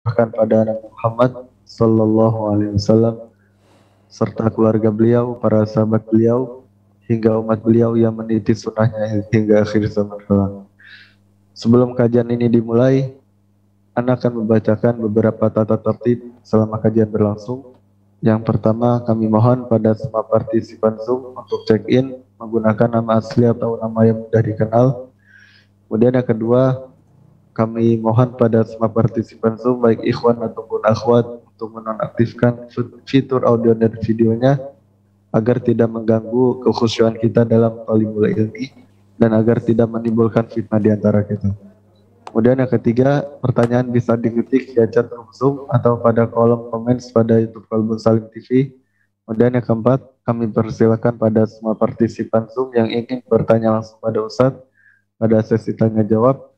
bahkan pada Nabi Muhammad Sallallahu Alaihi Wasallam serta keluarga beliau, para sahabat beliau, hingga umat beliau yang meniti sunnahnya hingga akhir zaman kelak. Sebelum kajian ini dimulai, Anda akan membacakan beberapa tata tertib selama kajian berlangsung. Yang pertama, kami mohon pada semua partisipan Zoom untuk check-in menggunakan nama asli atau nama yang mudah dikenal. Kemudian yang kedua, kami mohon pada semua partisipan Zoom, baik ikhwan ataupun akhwat, untuk menonaktifkan fitur audio dan videonya agar tidak mengganggu kekhusyuan kita dalam talibul ilmi dan agar tidak menimbulkan fitnah di antara kita. Kemudian yang ketiga, pertanyaan bisa diketik via chat room Zoom atau pada kolom komen pada YouTube Qalbun Salim TV. Kemudian yang keempat, kami persilakan pada semua partisipan Zoom yang ingin bertanya langsung pada Ustadz pada sesi tanya jawab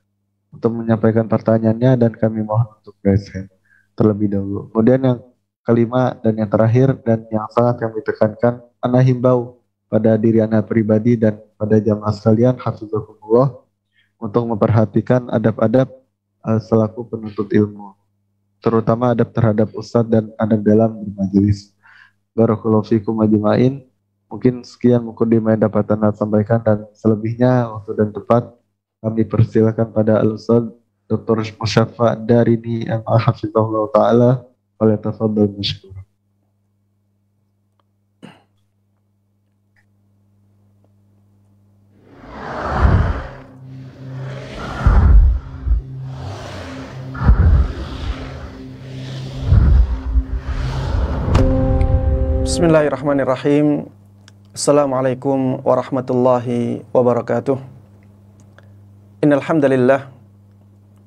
untuk menyampaikan pertanyaannya, dan kami mohon untuk raise hand terlebih dahulu. Kemudian yang kelima dan yang terakhir dan yang sangat kami tekankan, ana himbau pada diri ana pribadi dan pada jamaah sekalian, hafizakumullah, untuk memperhatikan adab-adab selaku penuntut ilmu, terutama adab terhadap ustadz dan adab dalam bermajelis. Barakallahu fikum ajma'in. Mungkin sekian mukadimah yang dapat anda sampaikan, dan selebihnya waktu dan tempat kami persilakan pada Al-Ustadz Dr. Musyafa Darini Hafizahullah Ta'ala. Falyatafaddal masykur. Bismillahirrahmanirrahim. Assalamualaikum warahmatullahi wabarakatuh. Innal hamdalillah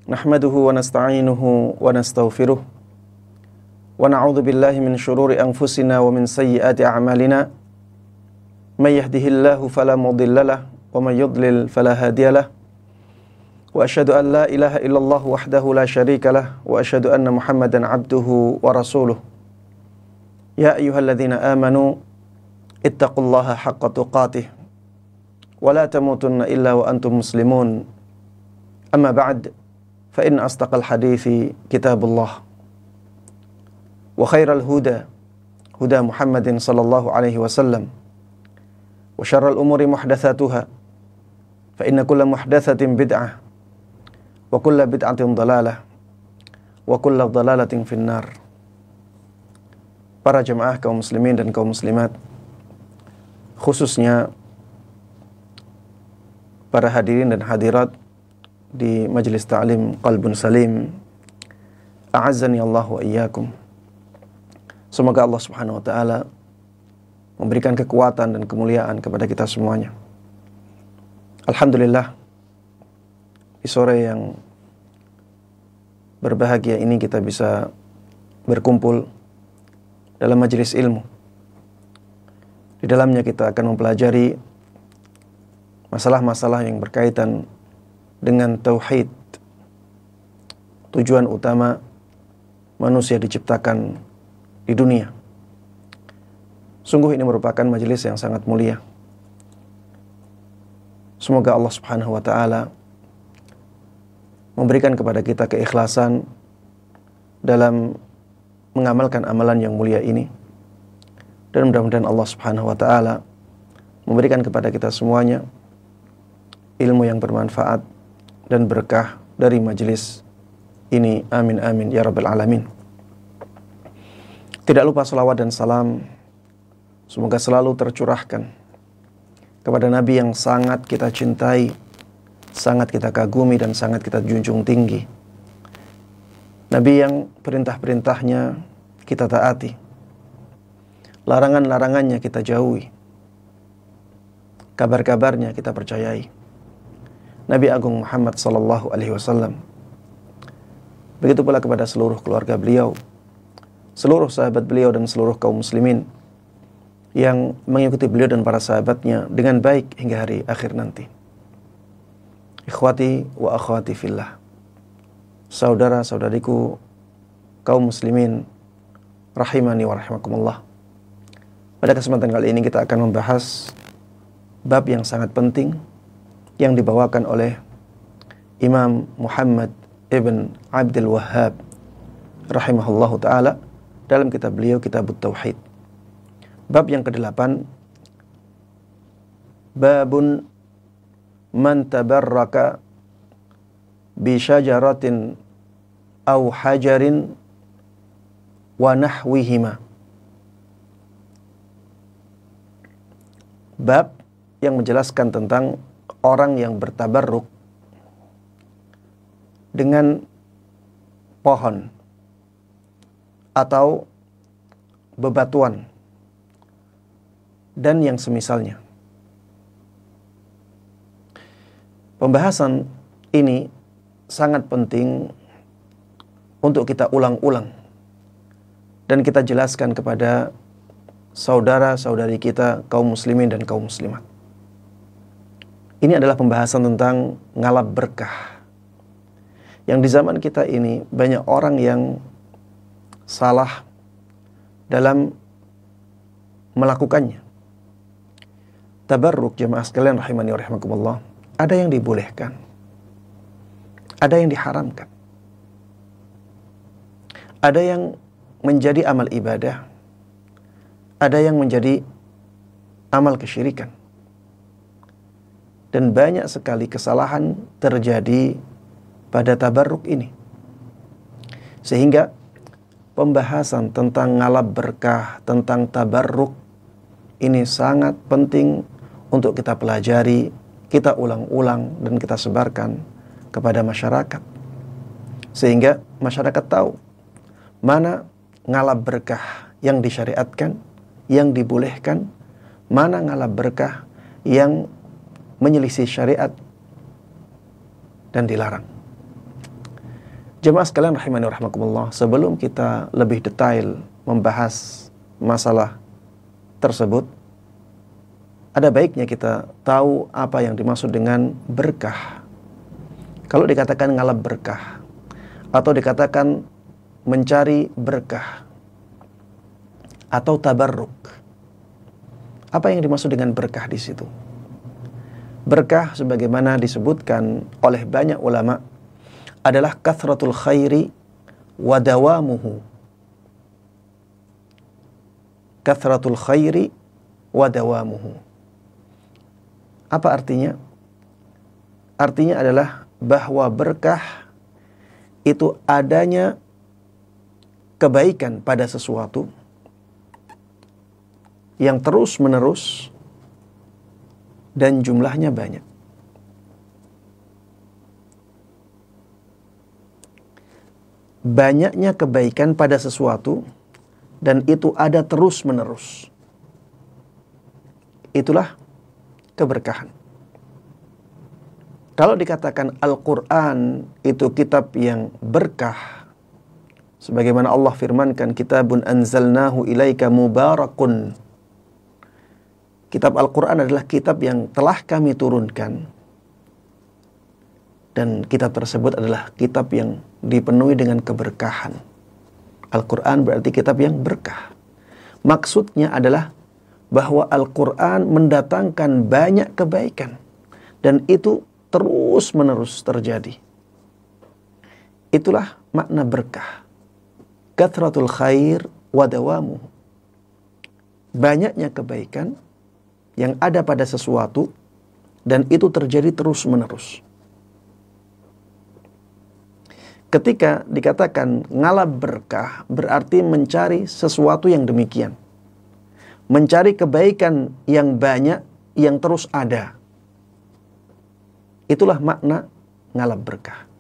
nahmaduhu wa nasta'inuhu wa nastaghfiruh wa na'udzu billahi min syururi anfusina wa min sayyiati a'malina. May yahdihillahu fala mudhillalah wa may yudlil fala hadiyalah. Wa asyhadu an la ilaha illallah wahdahu la syarikalah wa asyhadu anna Muhammadan 'abduhu wa rasuluh. Ya ayyuhalladzina amanu ittaqullaha haqqa tuqatih wa la tamutunna illa wa antum muslimun. Amma ba'd, fa inna astaqal hadithi kitabullah wa khairal huda huda Muhammadin sallallahu alaihi wasallam wa syarral umuri muhdatsatuha fa inna kulla muhdatsatin bid'ah wa kulla bid'atin dhalalah wa kulla dhalalatin finnar. Para jemaah kaum muslimin dan kaum muslimat, khususnya para hadirin dan hadirat di Majelis Ta'lim Qalbun Salim, a'azzani Allah wa iyyakum. Semoga Allah Subhanahu wa taala memberikan kekuatan dan kemuliaan kepada kita semuanya. Alhamdulillah, di sore yang berbahagia ini kita bisa berkumpul dalam majelis ilmu. Di dalamnya kita akan mempelajari masalah-masalah yang berkaitan dengan tauhid, tujuan utama manusia diciptakan di dunia. Sungguh ini merupakan majelis yang sangat mulia. Semoga Allah Subhanahu wa taala memberikan kepada kita keikhlasan dalam mengamalkan amalan yang mulia ini, dan mudah-mudahan Allah Subhanahu wa taala memberikan kepada kita semuanya ilmu yang bermanfaat dan berkah dari majelis ini. Amin amin ya rabbal alamin. Tidak lupa salawat dan salam semoga selalu tercurahkan kepada Nabi yang sangat kita cintai, sangat kita kagumi, dan sangat kita junjung tinggi. Nabi yang perintah-perintahnya kita taati, larangan-larangannya kita jauhi, kabar-kabarnya kita percayai. Nabi Agung Muhammad sallallahu alaihi wasallam. Begitu pula kepada seluruh keluarga beliau, seluruh sahabat beliau, dan seluruh kaum muslimin yang mengikuti beliau dan para sahabatnya dengan baik hingga hari akhir nanti. Ikhwati wa akhwati fillah, saudara-saudariku kaum muslimin rahimani wa rahimakumullah. Pada kesempatan kali ini kita akan membahas bab yang sangat penting yang dibawakan oleh Imam Muhammad ibn Abdul Wahhab rahimahullahu taala dalam kitab beliau Kitabut Tauhid. Bab yang ke-8, babun man tabarraka bi syajaratin aw hajarin wa nahwihima. Bab yang menjelaskan tentang orang yang bertabarruk dengan pohon atau bebatuan dan yang semisalnya. Pembahasan ini sangat penting untuk kita ulang-ulang dan kita jelaskan kepada saudara-saudari kita kaum muslimin dan kaum muslimat. Ini adalah pembahasan tentang ngalap berkah. Yang di zaman kita ini banyak orang yang salah dalam melakukannya. Tabarruk, jemaah sekalian rahimani wa rahimakumullah, ada yang dibolehkan, ada yang diharamkan, ada yang menjadi amal ibadah, ada yang menjadi amal kesyirikan. Dan banyak sekali kesalahan terjadi pada tabarruk ini. Sehingga pembahasan tentang ngalap berkah, tentang tabarruk ini sangat penting untuk kita pelajari, kita ulang-ulang dan kita sebarkan kepada masyarakat. Sehingga masyarakat tahu mana ngalap berkah yang disyariatkan, yang dibolehkan, mana ngalap berkah yang menyelisih syariat dan dilarang. Jemaah sekalian rahimani wa rahimakumullah, sebelum kita lebih detail membahas masalah tersebut, ada baiknya kita tahu apa yang dimaksud dengan berkah. Kalau dikatakan ngalap berkah atau dikatakan mencari berkah atau tabarruk, apa yang dimaksud dengan berkah di situ? Berkah sebagaimana disebutkan oleh banyak ulama adalah kathratul khairi wa dawamuhu. Kathratul khairi wa dawamuhu. Apa artinya? Artinya adalah bahwa berkah itu adanya kebaikan pada sesuatu yang terus menerus dan jumlahnya banyak. Banyaknya kebaikan pada sesuatu dan itu ada terus menerus. Itulah keberkahan. Kalau dikatakan Al-Quran itu kitab yang berkah, sebagaimana Allah firmankan, kitabun anzalnahu ilaika mubarakun. Kitab Al-Quran adalah kitab yang telah kami turunkan. Dan kitab tersebut adalah kitab yang dipenuhi dengan keberkahan. Al-Quran berarti kitab yang berkah. Maksudnya adalah bahwa Al-Quran mendatangkan banyak kebaikan. Dan itu terus menerus terjadi. Itulah makna berkah. Kathratul khair wa dawamuhu. Banyaknya kebaikan yang ada pada sesuatu dan itu terjadi terus menerus. Ketika dikatakan ngalap berkah berarti mencari sesuatu yang demikian. Mencari kebaikan yang banyak yang terus ada. Itulah makna ngalap berkah.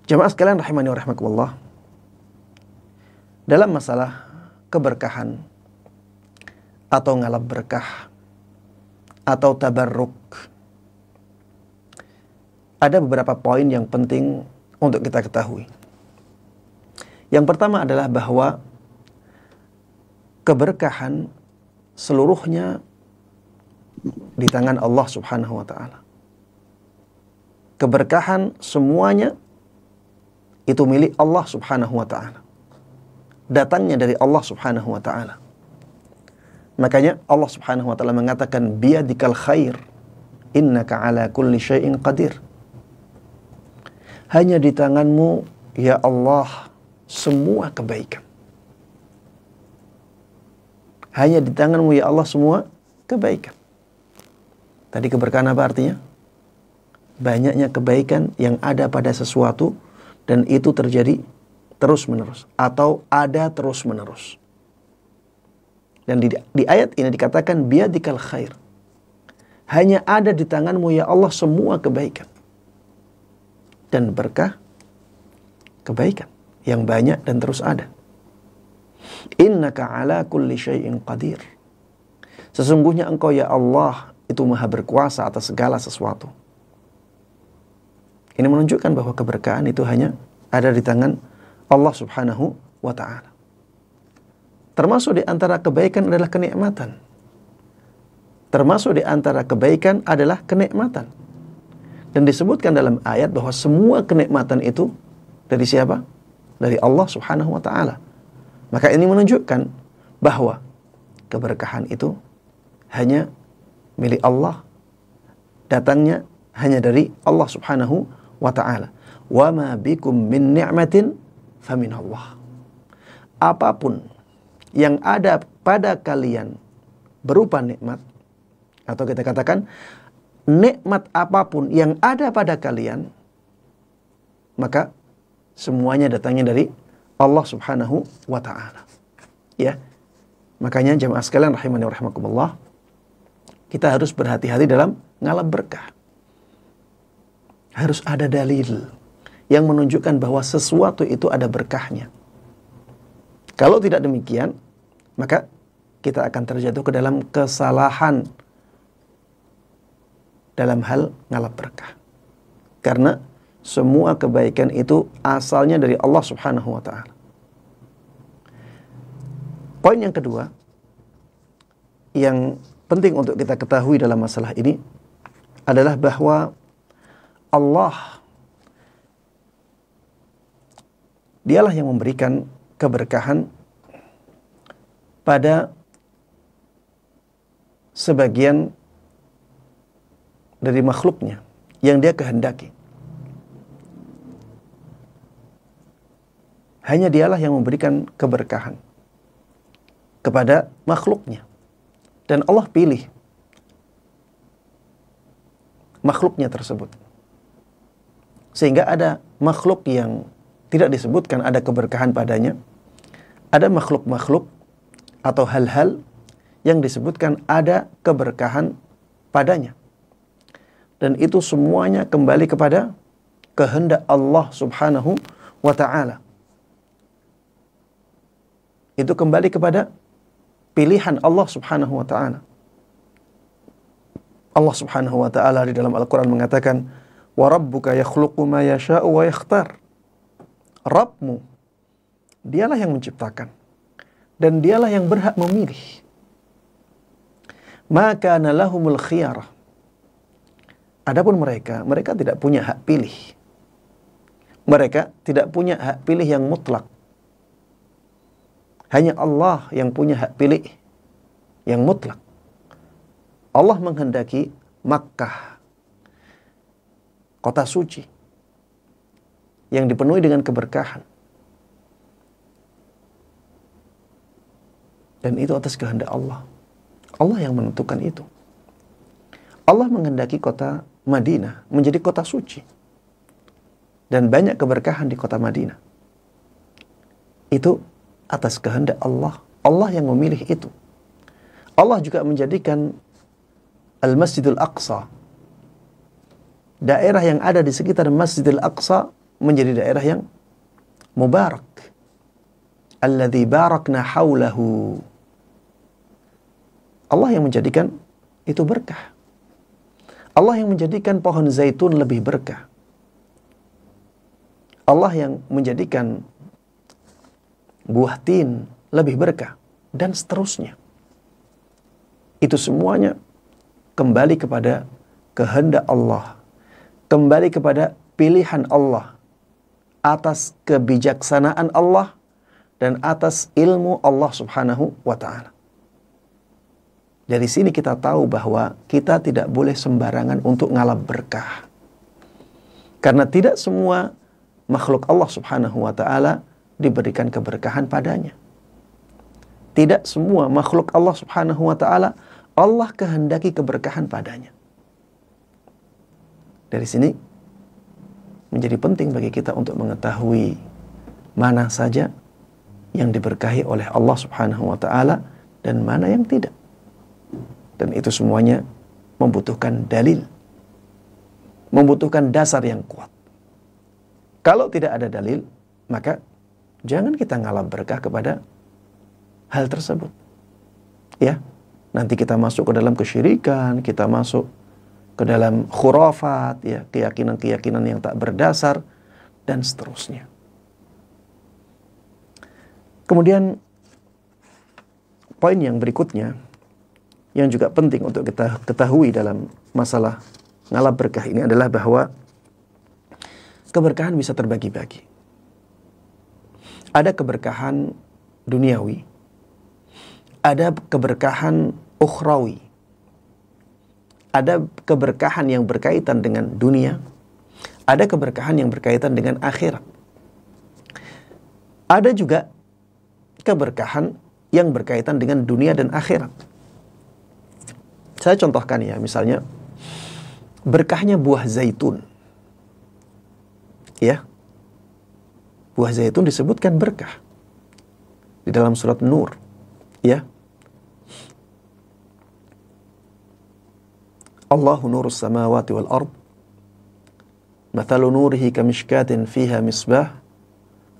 Jemaah sekalian rahimani wa rahimakumullah, dalam masalah keberkahan atau ngalap berkah atau tabarruk, ada beberapa poin yang penting untuk kita ketahui. Yang pertama adalah bahwa keberkahan seluruhnya di tangan Allah Subhanahu wa ta'ala. Keberkahan semuanya itu milik Allah Subhanahu wa ta'ala. Datangnya dari Allah Subhanahu wa ta'ala. Makanya Allah Subhanahu wa ta'ala mengatakan biyadikal khair innaka ala kulli syai'in qadir. Hanya di tanganmu ya Allah semua kebaikan. Hanya di tangan-Mu ya Allah semua kebaikan. Tadi keberkahan apa artinya? Banyaknya kebaikan yang ada pada sesuatu dan itu terjadi terus-menerus atau ada terus-menerus. Dan di ayat ini dikatakan biyadikal khair. Hanya ada di tangan-Mu ya Allah semua kebaikan. Dan berkah kebaikan yang banyak dan terus ada. Innaka ala kulli syai'in qadir. Sesungguhnya Engkau ya Allah itu maha berkuasa atas segala sesuatu. Ini menunjukkan bahwa keberkahan itu hanya ada di tangan Allah subhanahu wa ta'ala. Termasuk di antara kebaikan adalah kenikmatan. Termasuk di antara kebaikan adalah kenikmatan. Dan disebutkan dalam ayat bahwa semua kenikmatan itu dari siapa? Dari Allah subhanahu wa ta'ala. Maka ini menunjukkan bahwa keberkahan itu hanya milik Allah. Datangnya hanya dari Allah subhanahu wa ta'ala. Wa ma bikum min ni'matin famin Allah. Apapun yang ada pada kalian berupa nikmat, atau kita katakan nikmat apapun yang ada pada kalian, maka semuanya datangnya dari Allah subhanahu wa ta'ala. Ya. Makanya jemaah sekalian rahimani wa rahimakumullah, kita harus berhati-hati dalam ngalap berkah. Harus ada dalil yang menunjukkan bahwa sesuatu itu ada berkahnya. Kalau tidak demikian, maka kita akan terjatuh ke dalam kesalahan dalam hal ngalap berkah. Karena semua kebaikan itu asalnya dari Allah subhanahu wa ta'ala. Poin yang kedua yang penting untuk kita ketahui dalam masalah ini adalah bahwa Allah dialah yang memberikan keberkahan pada sebagian dari makhluknya yang Dia kehendaki. Hanya Dialah yang memberikan keberkahan kepada makhluknya. Dan Allah pilih makhluknya tersebut. Sehingga ada makhluk yang tidak disebutkan ada keberkahan padanya. Ada makhluk-makhluk atau hal-hal yang disebutkan ada keberkahan padanya. Dan itu semuanya kembali kepada kehendak Allah subhanahu wa ta'ala. Itu kembali kepada pilihan Allah subhanahu wa ta'ala. Allah subhanahu wa ta'ala di dalam Al-Quran mengatakan, wa rabbuka yakhluqu ma yasha'u wa yakhtar. Rabbmu, Dialah yang menciptakan. Dan Dialah yang berhak memilih. Ma kana lahumul khiyarah. Adapun mereka tidak punya hak pilih. Mereka tidak punya hak pilih yang mutlak. Hanya Allah yang punya hak pilih yang mutlak. Allah menghendaki Makkah, kota suci, yang dipenuhi dengan keberkahan. Dan itu atas kehendak Allah. Allah yang menentukan itu. Allah menghendaki kota Madinah menjadi kota suci. Dan banyak keberkahan di kota Madinah. Itu atas kehendak Allah. Allah yang memilih itu. Allah juga menjadikan Al-Masjidul Aqsa, daerah yang ada di sekitar Masjidil Aqsa, menjadi daerah yang mubarak. Alladzi barakna haulahu. Allah yang menjadikan itu berkah. Allah yang menjadikan pohon zaitun lebih berkah. Allah yang menjadikan buah tin lebih berkah. Dan seterusnya. Itu semuanya kembali kepada kehendak Allah. Kembali kepada pilihan Allah. Atas kebijaksanaan Allah. Dan atas ilmu Allah subhanahu wa ta'ala. Dari sini kita tahu bahwa kita tidak boleh sembarangan untuk ngalap berkah. Karena tidak semua makhluk Allah Subhanahu wa taala diberikan keberkahan padanya. Tidak semua makhluk Allah Subhanahu wa taala Allah kehendaki keberkahan padanya. Dari sini menjadi penting bagi kita untuk mengetahui mana saja yang diberkahi oleh Allah Subhanahu wa taala dan mana yang tidak. Dan itu semuanya membutuhkan dalil, membutuhkan dasar yang kuat. Kalau tidak ada dalil, maka jangan kita ngalap berkah kepada hal tersebut. Ya, nanti kita masuk ke dalam kesyirikan, kita masuk ke dalam khurafat, ya, keyakinan-keyakinan yang tak berdasar dan seterusnya. Kemudian poin yang berikutnya yang juga penting untuk kita ketahui dalam masalah ngalap berkah ini adalah bahwa keberkahan bisa terbagi-bagi. Ada keberkahan duniawi, ada keberkahan ukhrawi, ada keberkahan yang berkaitan dengan dunia, ada keberkahan yang berkaitan dengan akhirat. Ada juga keberkahan yang berkaitan dengan dunia dan akhirat. Saya contohkan ya, misalnya berkahnya buah zaitun. Ya. Buah zaitun disebutkan berkah di dalam surat Nur, ya. Allahu nurus samawati wal ard. Mathalu nurihi kamishkatin fiha misbah.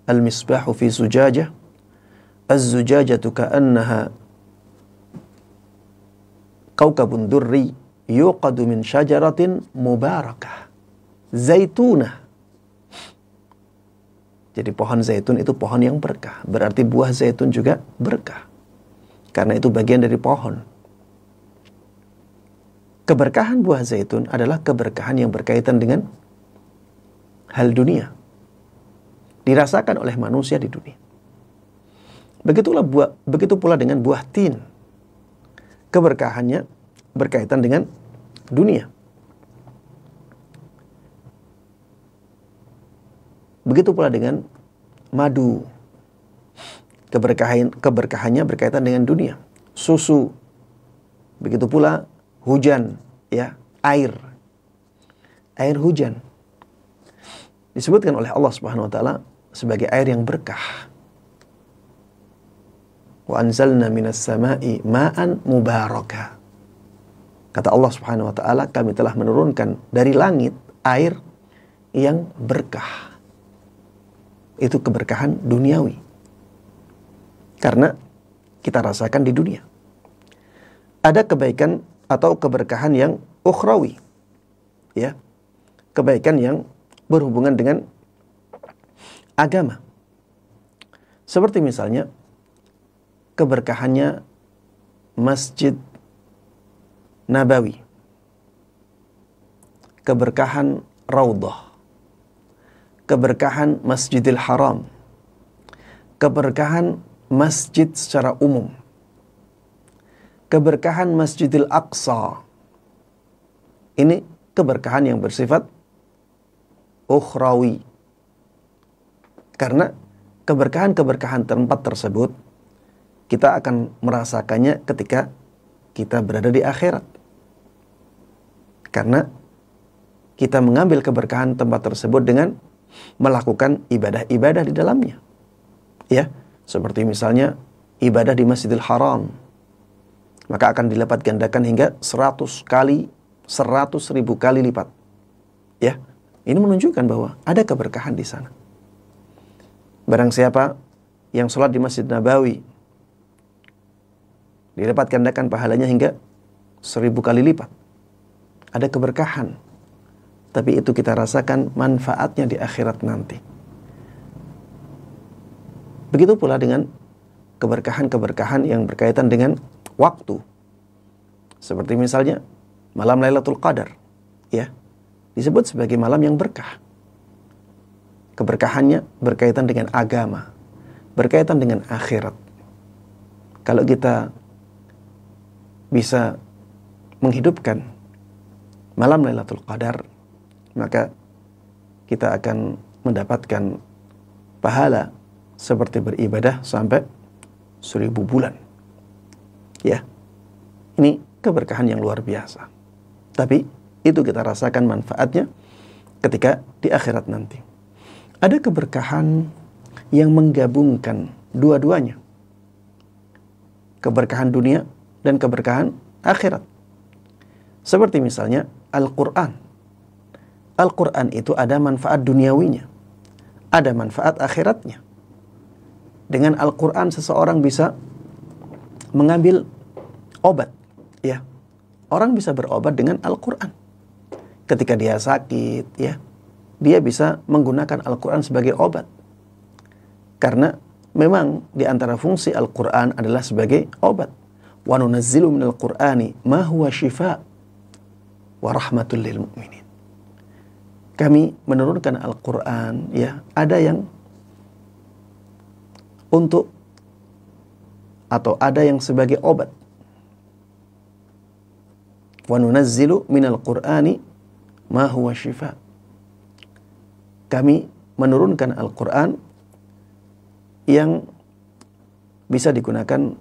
Al-misbahu fi zujajah. Az-zujajatu ka'annaha kawkabun durri yuqadu min syajaratin mubarakah zaitunah. Jadi pohon zaitun itu pohon yang berkah. Berarti buah zaitun juga berkah. Karena itu bagian dari pohon. Keberkahan buah zaitun adalah keberkahan yang berkaitan dengan hal dunia. Dirasakan oleh manusia di dunia. Begitu pula dengan buah tin. Keberkahannya berkaitan dengan dunia. Begitu pula dengan madu. Keberkahannya berkaitan dengan dunia. Susu. Begitu pula hujan, ya, air. Air hujan disebutkan oleh Allah Subhanahu wa taala sebagai air yang berkah. Wa anzalna minas sama'i ma'an mubaraka. Kata Allah Subhanahu wa taala, kami telah menurunkan dari langit air yang berkah. Itu keberkahan duniawi. Karena kita rasakan di dunia. Ada kebaikan atau keberkahan yang ukhrawi. Ya. Kebaikan yang berhubungan dengan agama. Seperti misalnya keberkahannya Masjid Nabawi. Keberkahan Raudhah. Keberkahan Masjidil Haram. Keberkahan masjid secara umum. Keberkahan Masjidil Aqsa. Ini keberkahan yang bersifat ukhrawi. Karena keberkahan-keberkahan tempat tersebut kita akan merasakannya ketika kita berada di akhirat. Karena kita mengambil keberkahan tempat tersebut dengan melakukan ibadah-ibadah di dalamnya. Ya, seperti misalnya ibadah di Masjidil Haram. Maka akan dilipat gandakan hingga 100 kali, 100.000 kali lipat. Ya, ini menunjukkan bahwa ada keberkahan di sana. Barang siapa yang sholat di Masjid Nabawi, dilipat gandakan pahalanya hingga 1000 kali lipat. Ada keberkahan. Tapi itu kita rasakan manfaatnya di akhirat nanti. Begitu pula dengan keberkahan-keberkahan yang berkaitan dengan waktu. Seperti misalnya malam Lailatul Qadar, ya, disebut sebagai malam yang berkah. Keberkahannya berkaitan dengan agama, berkaitan dengan akhirat. Kalau kita bisa menghidupkan malam Lailatul Qadar, maka kita akan mendapatkan pahala seperti beribadah sampai 1000 bulan. Ya, ini keberkahan yang luar biasa. Tapi itu kita rasakan manfaatnya ketika di akhirat nanti. Ada keberkahan yang menggabungkan dua-duanya. Keberkahan dunia dan keberkahan akhirat. Seperti misalnya Al-Quran. Al-Quran itu ada manfaat duniawinya, ada manfaat akhiratnya. Dengan Al-Quran seseorang bisa mengambil obat, ya. Orang bisa berobat dengan Al-Quran. Ketika dia sakit, ya, dia bisa menggunakan Al-Quran sebagai obat. Karena memang di antara fungsi Al-Quran adalah sebagai obat. Wa nunazzilu minal Qur'ani ma huwa shifa' wa rahmatul lil mu'minin. Kami menurunkan Al-Quran, ya, ada yang untuk atau ada yang sebagai obat. Wa nunazzilu minal Qur'ani ma huwa shifa'. Kami menurunkan Al-Quran yang bisa digunakan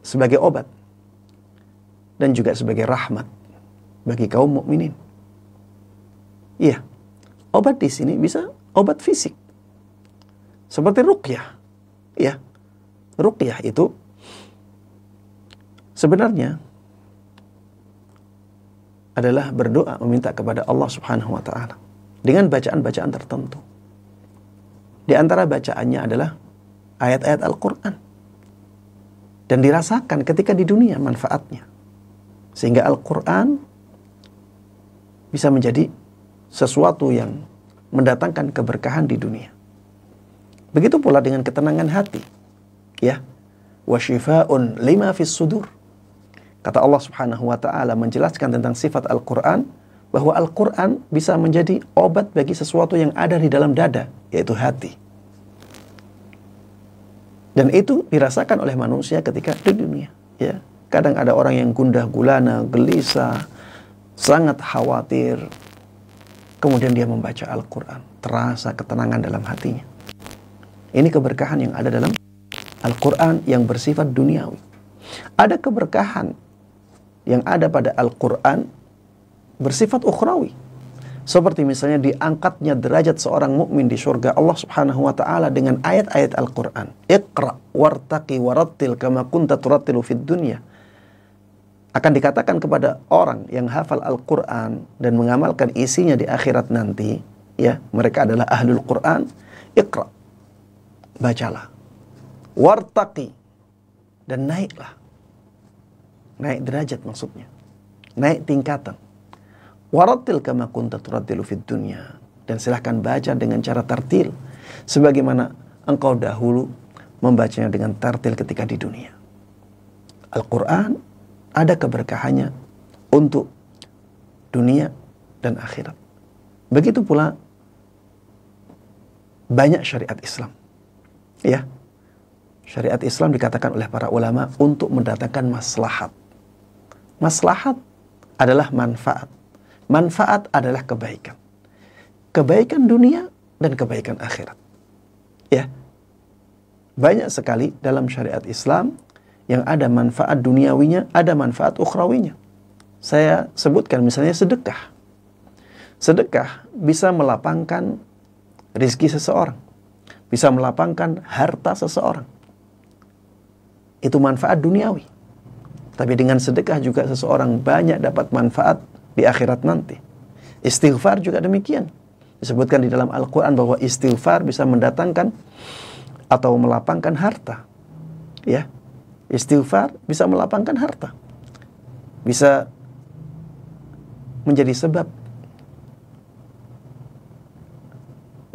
sebagai obat dan juga sebagai rahmat bagi kaum mukminin. Iya, obat di sini bisa obat fisik, seperti ruqyah. Ya, ruqyah itu sebenarnya adalah berdoa meminta kepada Allah Subhanahu wa Ta'ala dengan bacaan-bacaan tertentu. Di antara bacaannya adalah ayat-ayat Al-Quran, dan dirasakan ketika di dunia manfaatnya, sehingga Al-Quran bisa menjadi sesuatu yang mendatangkan keberkahan di dunia. Begitu pula dengan ketenangan hati, ya. Wa shifaa'un lima fis sudur. Kata Allah Subhanahu wa Ta'ala menjelaskan tentang sifat Al-Quran, bahwa Al-Quran bisa menjadi obat bagi sesuatu yang ada di dalam dada, yaitu hati. Dan itu dirasakan oleh manusia ketika di dunia, ya. Kadang ada orang yang gundah gulana, gelisah, sangat khawatir. Kemudian dia membaca Al-Quran, terasa ketenangan dalam hatinya. Ini keberkahan yang ada dalam Al-Quran yang bersifat duniawi. Ada keberkahan yang ada pada Al-Quran bersifat ukhrawi. Seperti misalnya diangkatnya derajat seorang mukmin di surga Allah Subhanahu wa Ta'ala dengan ayat-ayat Al-Quran. Iqra wartaqi warattil kama kunta turattilu fid dunya. Akan dikatakan kepada orang yang hafal Al-Quran dan mengamalkan isinya di akhirat nanti, ya, mereka adalah ahlul Quran. Iqra, bacalah. Wartaqi, dan naiklah. Naik derajat maksudnya, naik tingkatan. Warattil kama kunta turattilu fid dunya, dan silahkan baca dengan cara tartil sebagaimana engkau dahulu membacanya dengan tartil ketika di dunia. Al-Quran ada keberkahannya untuk dunia dan akhirat. Begitu pula banyak syariat Islam. Ya, syariat Islam dikatakan oleh para ulama untuk mendatangkan maslahat. Maslahat adalah manfaat. Manfaat adalah kebaikan. Kebaikan dunia dan kebaikan akhirat. Ya, banyak sekali dalam syariat Islam yang ada manfaat duniawinya, ada manfaat ukhrawinya. Saya sebutkan misalnya sedekah. Sedekah bisa melapangkan rizki seseorang, bisa melapangkan harta seseorang. Itu manfaat duniawi. Tapi dengan sedekah juga seseorang banyak dapat manfaat di akhirat nanti. Istighfar juga demikian. Disebutkan di dalam Al-Quran bahwa istighfar bisa mendatangkan atau melapangkan harta. Ya, istighfar bisa melapangkan harta, bisa menjadi sebab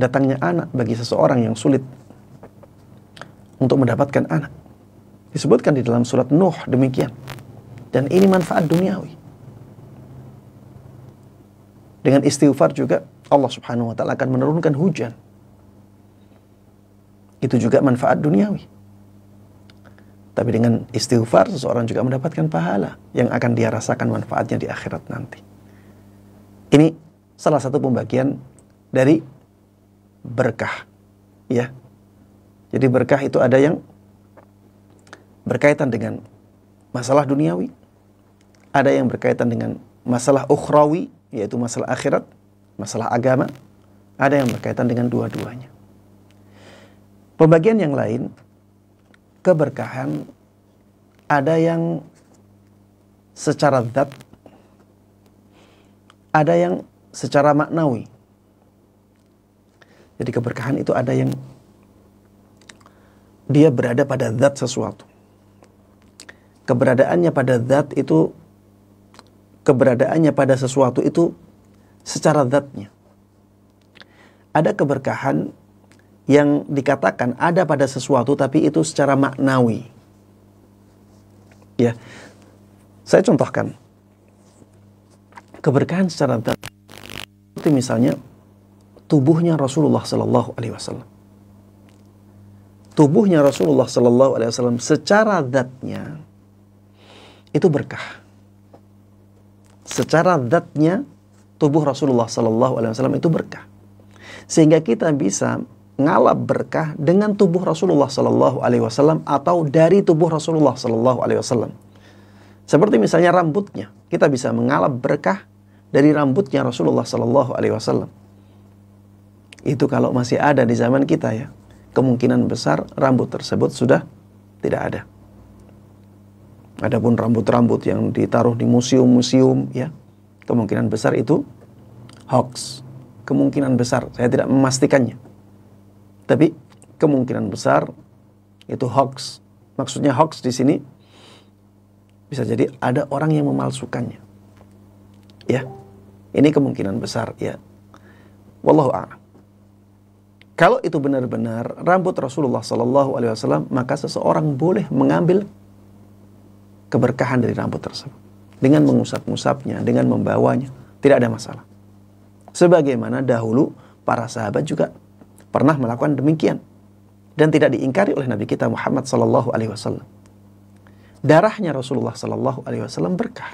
datangnya anak bagi seseorang yang sulit untuk mendapatkan anak. Disebutkan di dalam surat Nuh demikian. Dan ini manfaat duniawi. Dengan istighfar juga Allah Subhanahu wa Ta'ala akan menurunkan hujan. Itu juga manfaat duniawi. Tapi dengan istighfar seseorang juga mendapatkan pahala yang akan dia rasakan manfaatnya di akhirat nanti. Ini salah satu pembagian dari berkah. Ya. Jadi berkah itu ada yang berkaitan dengan masalah duniawi, ada yang berkaitan dengan masalah ukhrawi, yaitu masalah akhirat, masalah agama, ada yang berkaitan dengan dua-duanya. Pembagian yang lain, keberkahan ada yang secara zat, ada yang secara maknawi. Jadi keberkahan itu ada yang dia berada pada zat sesuatu. Keberadaannya pada zat itu, keberadaannya pada sesuatu itu secara zatnya. Ada keberkahan yang dikatakan ada pada sesuatu tapi itu secara maknawi. Ya, saya contohkan. Keberkahan secara zat seperti misalnya tubuhnya Rasulullah Sallallahu Alaihi Wasallam. Tubuhnya Rasulullah Sallallahu Alaihi Wasallam secara zatnya itu berkah. Secara zatnya tubuh Rasulullah Sallallahu Alaihi Wasallam itu berkah, sehingga kita bisa ngalap berkah dengan tubuh Rasulullah Sallallahu Alaihi Wasallam atau dari tubuh Rasulullah Sallallahu Alaihi Wasallam. Seperti misalnya rambutnya, kita bisa mengalap berkah dari rambutnya Rasulullah Sallallahu Alaihi Wasallam. Itu kalau masih ada di zaman kita ya. Kemungkinan besar rambut tersebut sudah tidak ada. Adapun rambut-rambut yang ditaruh di museum-museum ya, kemungkinan besar itu hoax. Kemungkinan besar, saya tidak memastikannya. Tapi kemungkinan besar itu hoax. Maksudnya hoax di sini bisa jadi ada orang yang memalsukannya. Ya. Ini kemungkinan besar ya. Wallahu a'lam. Kalau itu benar-benar rambut Rasulullah Sallallahu Alaihi Wasallam, maka seseorang boleh mengambil keberkahan dari rambut tersebut dengan mengusap-ngusapnya, dengan membawanya, tidak ada masalah. Sebagaimana dahulu para sahabat juga pernah melakukan demikian dan tidak diingkari oleh Nabi kita Muhammad Sallallahu Alaihi Wasallam. Darahnya Rasulullah Sallallahu Alaihi Wasallam berkah.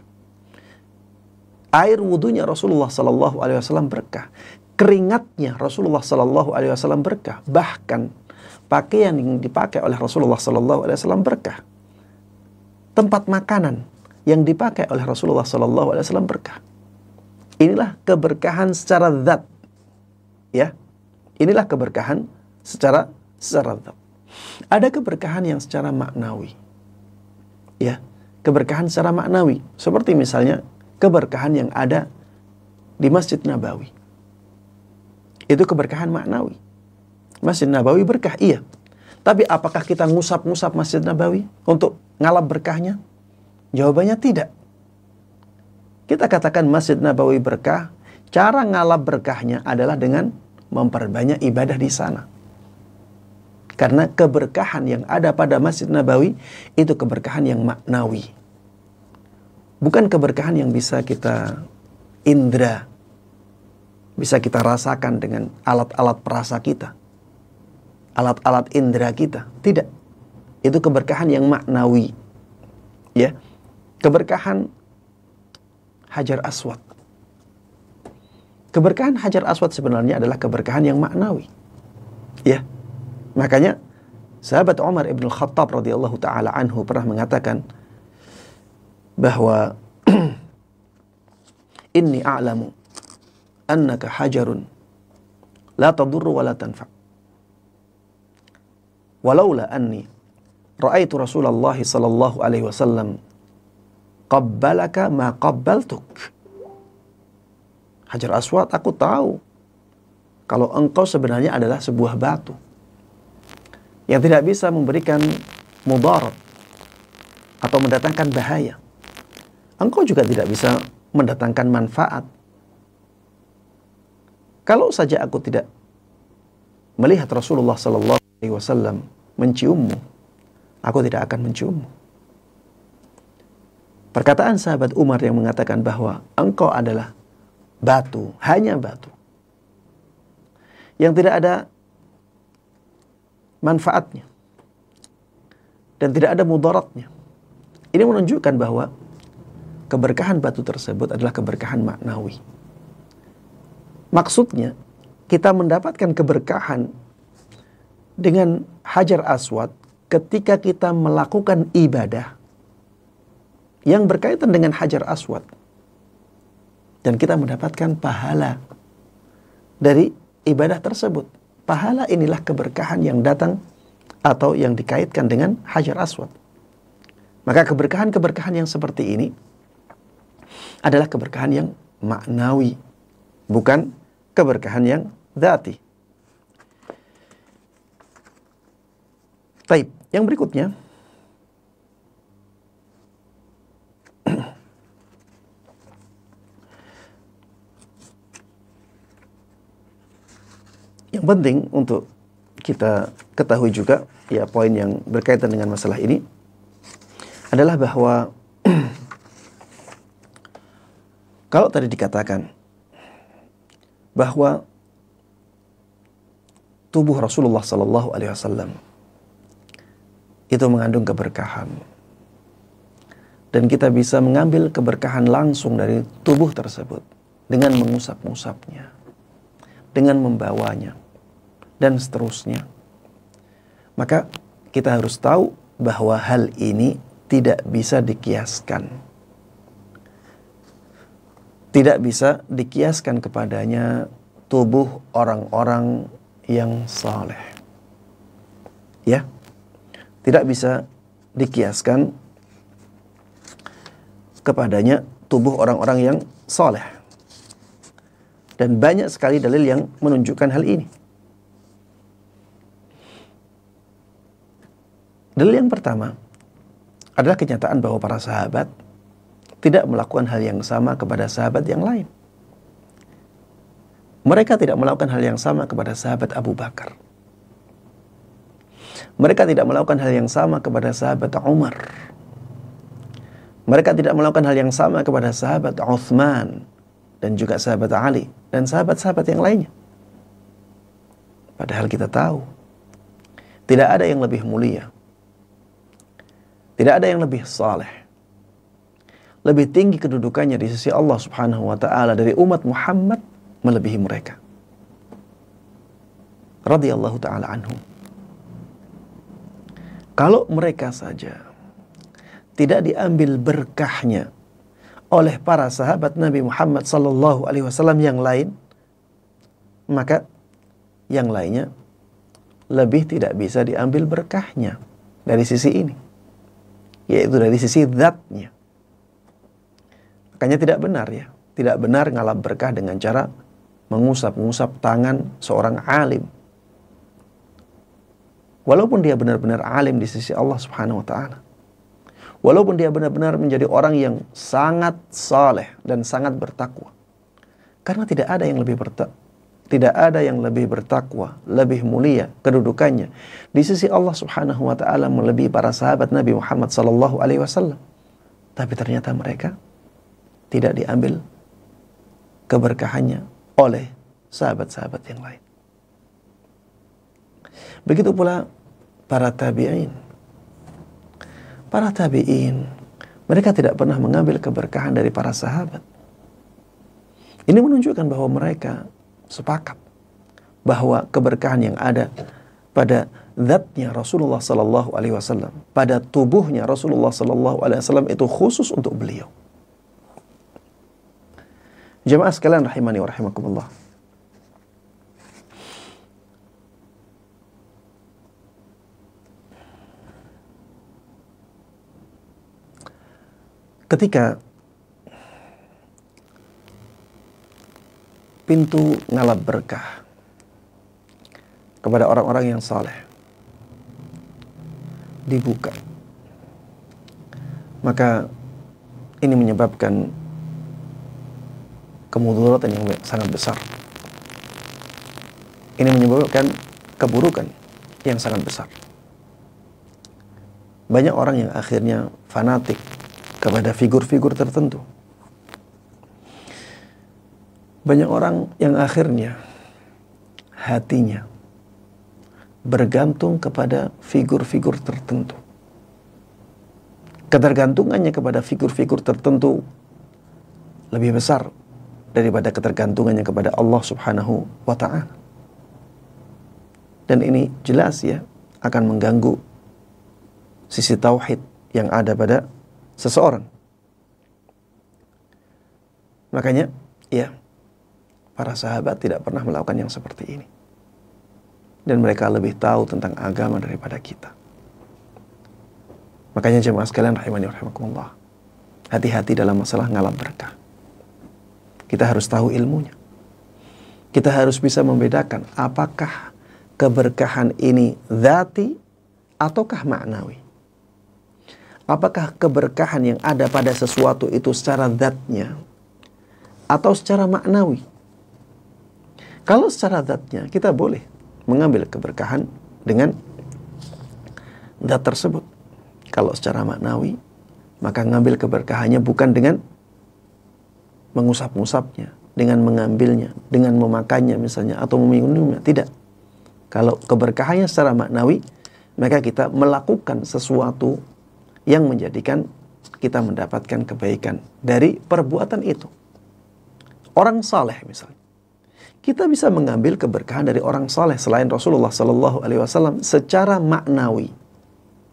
Air wudunya Rasulullah Sallallahu Alaihi Wasallam berkah. Keringatnya Rasulullah Sallallahu Alaihi Wasallam berkah. Bahkan pakaian yang dipakai oleh Rasulullah Sallallahu Alaihi Wasallam berkah. Tempat makanan yang dipakai oleh Rasulullah Sallallahu Alaihi Wasallam berkah. Inilah keberkahan secara zat. Ya, inilah keberkahan secara zat. Ada keberkahan yang secara maknawi. Ya, keberkahan secara maknawi. Seperti misalnya keberkahan yang ada di Masjid Nabawi. Itu keberkahan maknawi. Masjid Nabawi berkah, iya. Tapi apakah kita ngusap-ngusap Masjid Nabawi untuk ngalap berkahnya? Jawabannya tidak. Kita katakan Masjid Nabawi berkah, cara ngalap berkahnya adalah dengan memperbanyak ibadah di sana. Karena keberkahan yang ada pada Masjid Nabawi itu keberkahan yang maknawi. Bukan keberkahan yang bisa kita indra, bisa kita rasakan dengan alat-alat perasa kita, alat-alat indera kita. Tidak. Itu keberkahan yang maknawi. Ya. Keberkahan Hajar Aswad. Keberkahan Hajar Aswad sebenarnya adalah keberkahan yang maknawi. Ya. Makanya sahabat Umar ibn Khattab radhiyallahu taala anhu pernah mengatakan bahwa inni a'lamu annaka hajarun la tadurru wa la tanfa. Walaula anni ra'aitu Rasulullah sallallahu alaihi wasallam qabbalaka ma qabbaltuk. Hajar Aswad, aku tahu kalau engkau sebenarnya adalah sebuah batu yang tidak bisa memberikan mudarat atau mendatangkan bahaya. Engkau juga tidak bisa mendatangkan manfaat. Kalau saja aku tidak melihat Rasulullah sallallahu alaihi wasallam menciummu, aku tidak akan menciummu. Perkataan sahabat Umar yang mengatakan bahwa engkau adalah batu, hanya batu, yang tidak ada manfaatnya dan tidak ada mudaratnya. Ini menunjukkan bahwa keberkahan batu tersebut adalah keberkahan maknawi. Maksudnya, kita mendapatkan keberkahan dengan Hajar Aswad ketika kita melakukan ibadah yang berkaitan dengan Hajar Aswad. Dan kita mendapatkan pahala dari ibadah tersebut. Pahala inilah keberkahan yang datang atau yang dikaitkan dengan Hajar Aswad. Maka keberkahan-keberkahan yang seperti ini adalah keberkahan yang maknawi, bukan keberkahan yang dzati. Baik, yang berikutnya yang penting untuk kita ketahui juga, ya, poin yang berkaitan dengan masalah ini adalah bahwa kalau tadi dikatakan bahwa tubuh Rasulullah Sallallahu Alaihi Wasallam itu mengandung keberkahan dan kita bisa mengambil keberkahan langsung dari tubuh tersebut dengan mengusap-ngusapnya, dengan membawanya, dan seterusnya, maka kita harus tahu bahwa hal ini tidak bisa dikiaskan. Tidak bisa dikiaskan kepadanya tubuh orang-orang yang saleh. Ya, tidak bisa dikiaskan kepadanya tubuh orang-orang yang saleh. Dan banyak sekali dalil yang menunjukkan hal ini. Dalil yang pertama adalah kenyataan bahwa para sahabat tidak melakukan hal yang sama kepada sahabat yang lain. Mereka tidak melakukan hal yang sama kepada sahabat Abu Bakar. Mereka tidak melakukan hal yang sama kepada sahabat Umar. Mereka tidak melakukan hal yang sama kepada sahabat Uthman dan juga sahabat Ali dan sahabat-sahabat yang lainnya. Padahal kita tahu tidak ada yang lebih mulia, tidak ada yang lebih saleh, lebih tinggi kedudukannya di sisi Allah Subhanahu wa taala dari umat Muhammad melebihi mereka. Radhiyallahu taala anhum. Kalau mereka saja tidak diambil berkahnya oleh para sahabat Nabi Muhammad sallallahu alaihi wasallam yang lain, maka yang lainnya lebih tidak bisa diambil berkahnya dari sisi ini, yaitu dari sisi zatnya. Makanya tidak benar, ya, tidak benar ngalap berkah dengan cara mengusap-ngusap tangan seorang alim, walaupun dia benar-benar alim di sisi Allah Subhanahu wa taala, walaupun dia benar-benar menjadi orang yang sangat saleh dan sangat bertakwa. Karena tidak ada yang lebih bertakwa, lebih mulia kedudukannya di sisi Allah Subhanahu wa taala melebihi para sahabat Nabi Muhammad sallallahu alaihi wasallam. Tapi ternyata mereka tidak diambil keberkahannya oleh sahabat-sahabat yang lain. Begitu pula para tabi'in. Para tabi'in, mereka tidak pernah mengambil keberkahan dari para sahabat. Ini menunjukkan bahwa mereka sepakat bahwa keberkahan yang ada pada zatnya Rasulullah sallallahu alaihi wasallam, pada tubuhnya Rasulullah sallallahu alaihi wasallam itu khusus untuk beliau. Jemaah sekalian rahimani wa rahimakumullah. Ketika pintu ngalap berkah kepada orang-orang yang saleh dibuka, maka ini menyebabkan kemudaratan yang sangat besar. Ini menyebabkan keburukan yang sangat besar. Banyak orang yang akhirnya fanatik kepada figur-figur tertentu. Banyak orang yang akhirnya hatinya bergantung kepada figur-figur tertentu. Ketergantungannya kepada figur-figur tertentu lebih besar daripada ketergantungannya kepada Allah Subhanahu wa ta'ala. Dan ini jelas ya akan mengganggu sisi tauhid yang ada pada seseorang. Makanya ya, para sahabat tidak pernah melakukan yang seperti ini. Dan mereka lebih tahu tentang agama daripada kita. Makanya jemaah sekalian rahimani wa rahimakumullah, hati-hati dalam masalah ngalap berkah. Kita harus tahu ilmunya. Kita harus bisa membedakan apakah keberkahan ini dzati ataukah maknawi. Apakah keberkahan yang ada pada sesuatu itu secara dzatnya atau secara maknawi. Kalau secara dzatnya, kita boleh mengambil keberkahan dengan dzat tersebut. Kalau secara maknawi, maka ngambil keberkahannya bukan dengan mengusap-ngusapnya, dengan mengambilnya, dengan memakannya misalnya, atau meminumnya. Tidak. Kalau keberkahannya secara maknawi, maka kita melakukan sesuatu yang menjadikan kita mendapatkan kebaikan dari perbuatan itu. Orang saleh misalnya, kita bisa mengambil keberkahan dari orang saleh selain Rasulullah Sallallahu Alaihi Wasallam secara maknawi.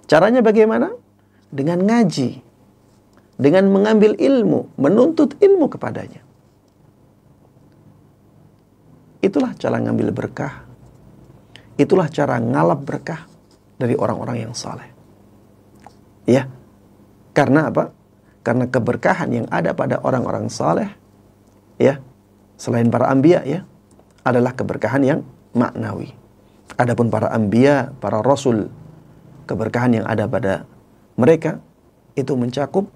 Caranya bagaimana? Dengan ngaji, dengan mengambil ilmu, menuntut ilmu kepadanya. Itulah cara ngambil berkah. Itulah cara ngalap berkah dari orang-orang yang saleh. Ya, karena apa? Karena keberkahan yang ada pada orang-orang saleh, ya, selain para anbiya, ya, adalah keberkahan yang maknawi. Adapun para anbiya, para rasul, keberkahan yang ada pada mereka itu mencakup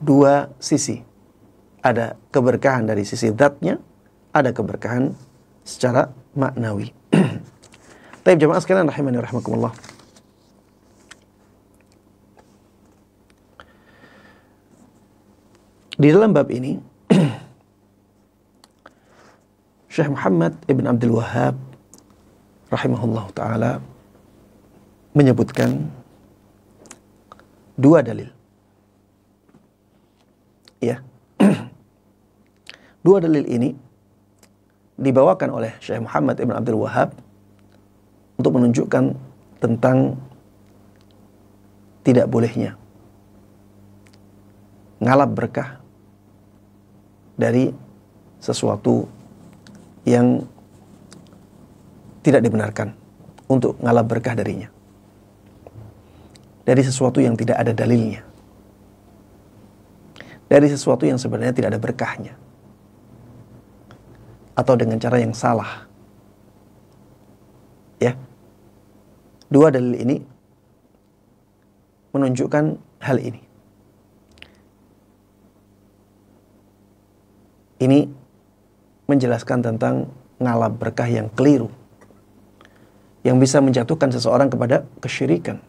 dua sisi. Ada keberkahan dari sisi zatnya, ada keberkahan secara maknawi. Taib jamaah sekalian rahimani rahimakumullah. Di dalam bab ini Syekh Muhammad Ibn Abdul Wahhab rahimahullah ta'ala menyebutkan dua dalil. Ya. Dua dalil ini dibawakan oleh Syekh Muhammad Ibn Abdul Wahhab untuk menunjukkan tentang tidak bolehnya ngalap berkah dari sesuatu yang tidak dibenarkan untuk ngalap berkah darinya. Dari sesuatu yang tidak ada dalilnya. Dari sesuatu yang sebenarnya tidak ada berkahnya. Atau dengan cara yang salah. Ya. Dua dalil ini menunjukkan hal ini. Ini menjelaskan tentang ngalap berkah yang keliru, yang bisa menjatuhkan seseorang kepada kesyirikan.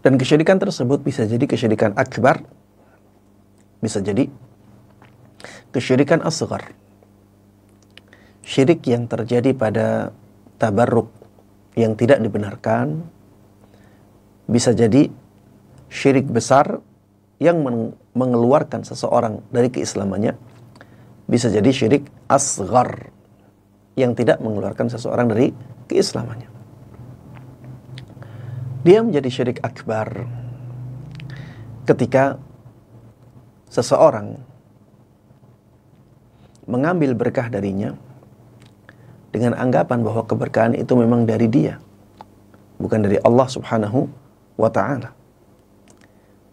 Dan kesyirikan tersebut bisa jadi kesyirikan akbar, bisa jadi kesyirikan asghar. Syirik yang terjadi pada tabarruk yang tidak dibenarkan, bisa jadi syirik besar yang mengeluarkan seseorang dari keislamannya, bisa jadi syirik asghar yang tidak mengeluarkan seseorang dari keislamannya. Dia menjadi syirik akbar ketika seseorang mengambil berkah darinya dengan anggapan bahwa keberkahan itu memang dari dia, bukan dari Allah Subhanahu wa ta'ala.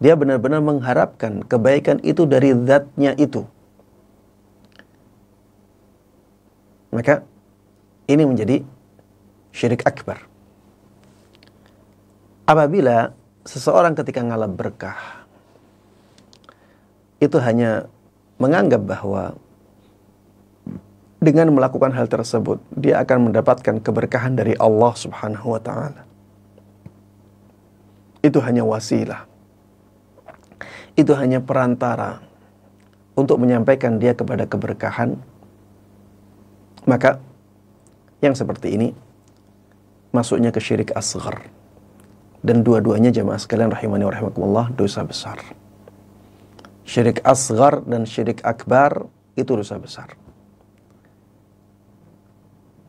Dia benar-benar mengharapkan kebaikan itu dari zatnya itu. Maka ini menjadi syirik akbar. Apabila seseorang ketika ngalap berkah itu hanya menganggap bahwa dengan melakukan hal tersebut dia akan mendapatkan keberkahan dari Allah Subhanahu wa ta'ala. Itu hanya wasilah. Itu hanya perantara untuk menyampaikan dia kepada keberkahan. Maka yang seperti ini masuknya ke syirik asghar. Dan dua-duanya jamaah sekalian rahimani wa rahimakumullah dosa besar. Syirik asghar dan syirik akbar itu dosa besar.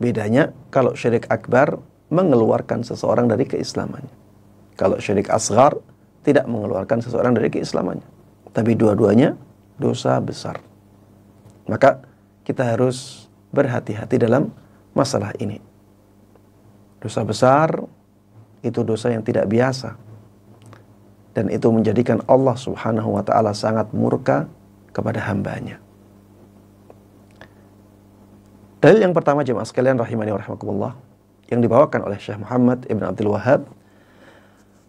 Bedanya kalau syirik akbar mengeluarkan seseorang dari keislamannya. Kalau syirik asghar tidak mengeluarkan seseorang dari keislamannya. Tapi dua-duanya dosa besar. Maka kita harus berhati-hati dalam masalah ini. Dosa besar itu dosa yang tidak biasa. Dan itu menjadikan Allah Subhanahu wa ta'ala sangat murka kepada hambanya. Dalil yang pertama jemaah sekalian rahimani wa rahimakumullah yang dibawakan oleh Syekh Muhammad Ibn Abdul Wahhab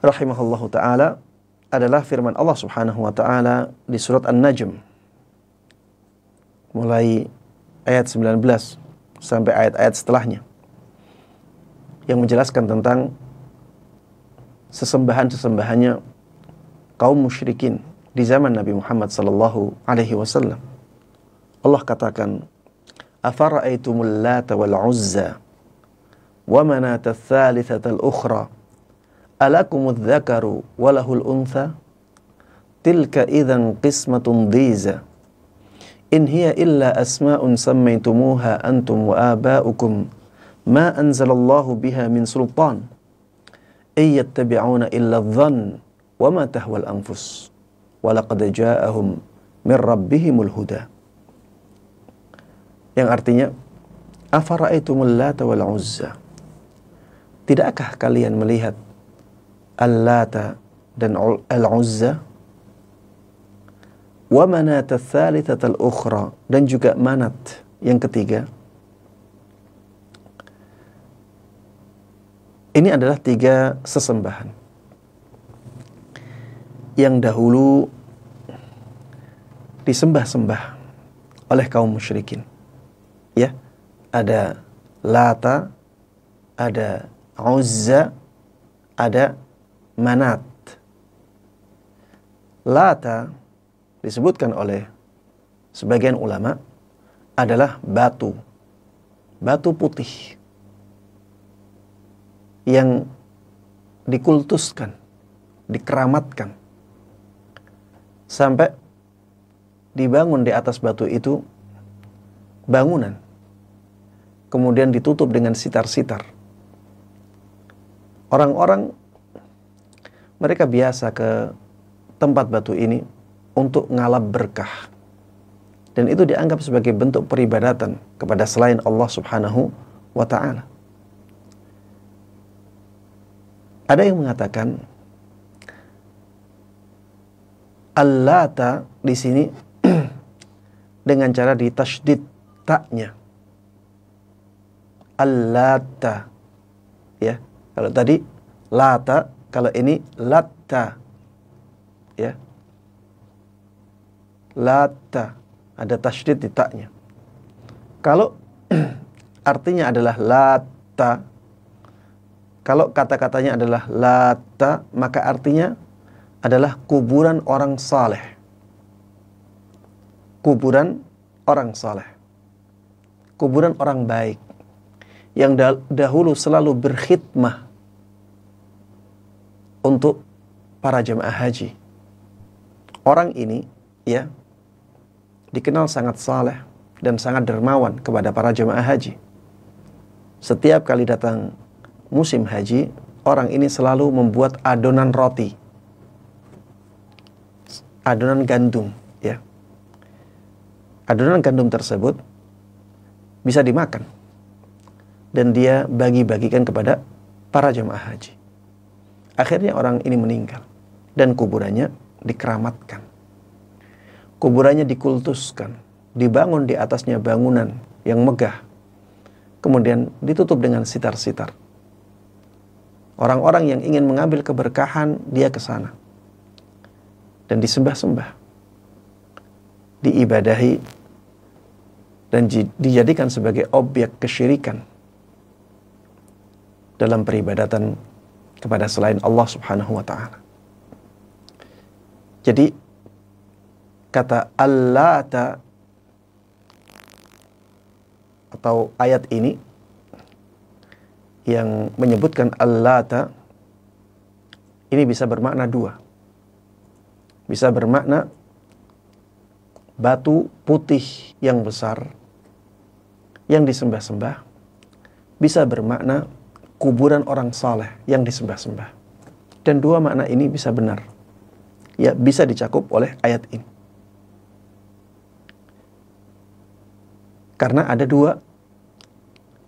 rahimahullahu ta'ala adalah firman Allah Subhanahu wa ta'ala di surat An-Najm mulai ayat 19 sampai ayat-ayat setelahnya yang menjelaskan tentang sesembahan-sesembahannya kaum musyrikin di zaman Nabi Muhammad sallallahu alaihi wasallam. Allah katakan, "Afara'aitumul Lata wal Uzza wa Manata ats-tsalitsata al-ukhra alakumudz dzakaru wa lahul untha tilka idzan qismatun dhiza in hiya illa asma'un sammaytumuha antum wa aba'ukum ma anzalallahu biha min sultan iyattabi'una illa adh-dhann wa ma tahwal anfus wa laqad ja'ahum min rabbihimul huda." Yang artinya, afara'aitumul Lata wal Uzza, tidakkah kalian melihat Al-Lata dan Al-Uzza, wa Manat ats-tsalitsata al-ukhra, dan juga Manat yang ketiga? Ini adalah 3 sesembahan yang dahulu disembah-sembah oleh kaum musyrikin. Ya, ada Lata, ada Uzza, ada Manat. Lata disebutkan oleh sebagian ulama adalah batu putih yang dikultuskan, dikeramatkan sampai dibangun di atas batu itu bangunan, kemudian ditutup dengan sitar-sitar. Orang-orang mereka biasa ke tempat batu ini untuk ngalap berkah, dan itu dianggap sebagai bentuk peribadatan kepada selain Allah Subhanahu wa ta'ala. Ada yang mengatakan Al-Lata di sini dengan cara ditasydid taknya. Al-Lata. Ya, kalau tadi Lata, kalau ini Latta. Ya. Lata, ada tasydid di taknya. Kalau artinya adalah Lata, kalau kata-katanya adalah Lata, maka artinya adalah kuburan orang saleh. Kuburan orang saleh. Kuburan orang baik yang dahulu selalu berkhidmah untuk para jemaah haji. Orang ini ya dikenal sangat saleh dan sangat dermawan kepada para jemaah haji. Setiap kali datang musim haji, orang ini selalu membuat adonan roti, adonan gandum, ya. Adonan gandum tersebut bisa dimakan dan dia bagi-bagikan kepada para jemaah haji. Akhirnya orang ini meninggal dan kuburannya dikeramatkan. Kuburannya dikultuskan, dibangun di atasnya bangunan yang megah, kemudian ditutup dengan sitar-sitar. Orang-orang yang ingin mengambil keberkahan, dia ke sana dan disembah-sembah, diibadahi, dan dijadikan sebagai objek kesyirikan dalam peribadatan kepada selain Allah Subhanahu wa ta'ala. Jadi kata Al-Lata atau ayat ini yang menyebutkan Al-Lata ini bisa bermakna dua. Bisa bermakna batu putih yang besar yang disembah-sembah. Bisa bermakna kuburan orang saleh yang disembah-sembah. Dan dua makna ini bisa benar. Ya, bisa dicakup oleh ayat ini. Karena ada dua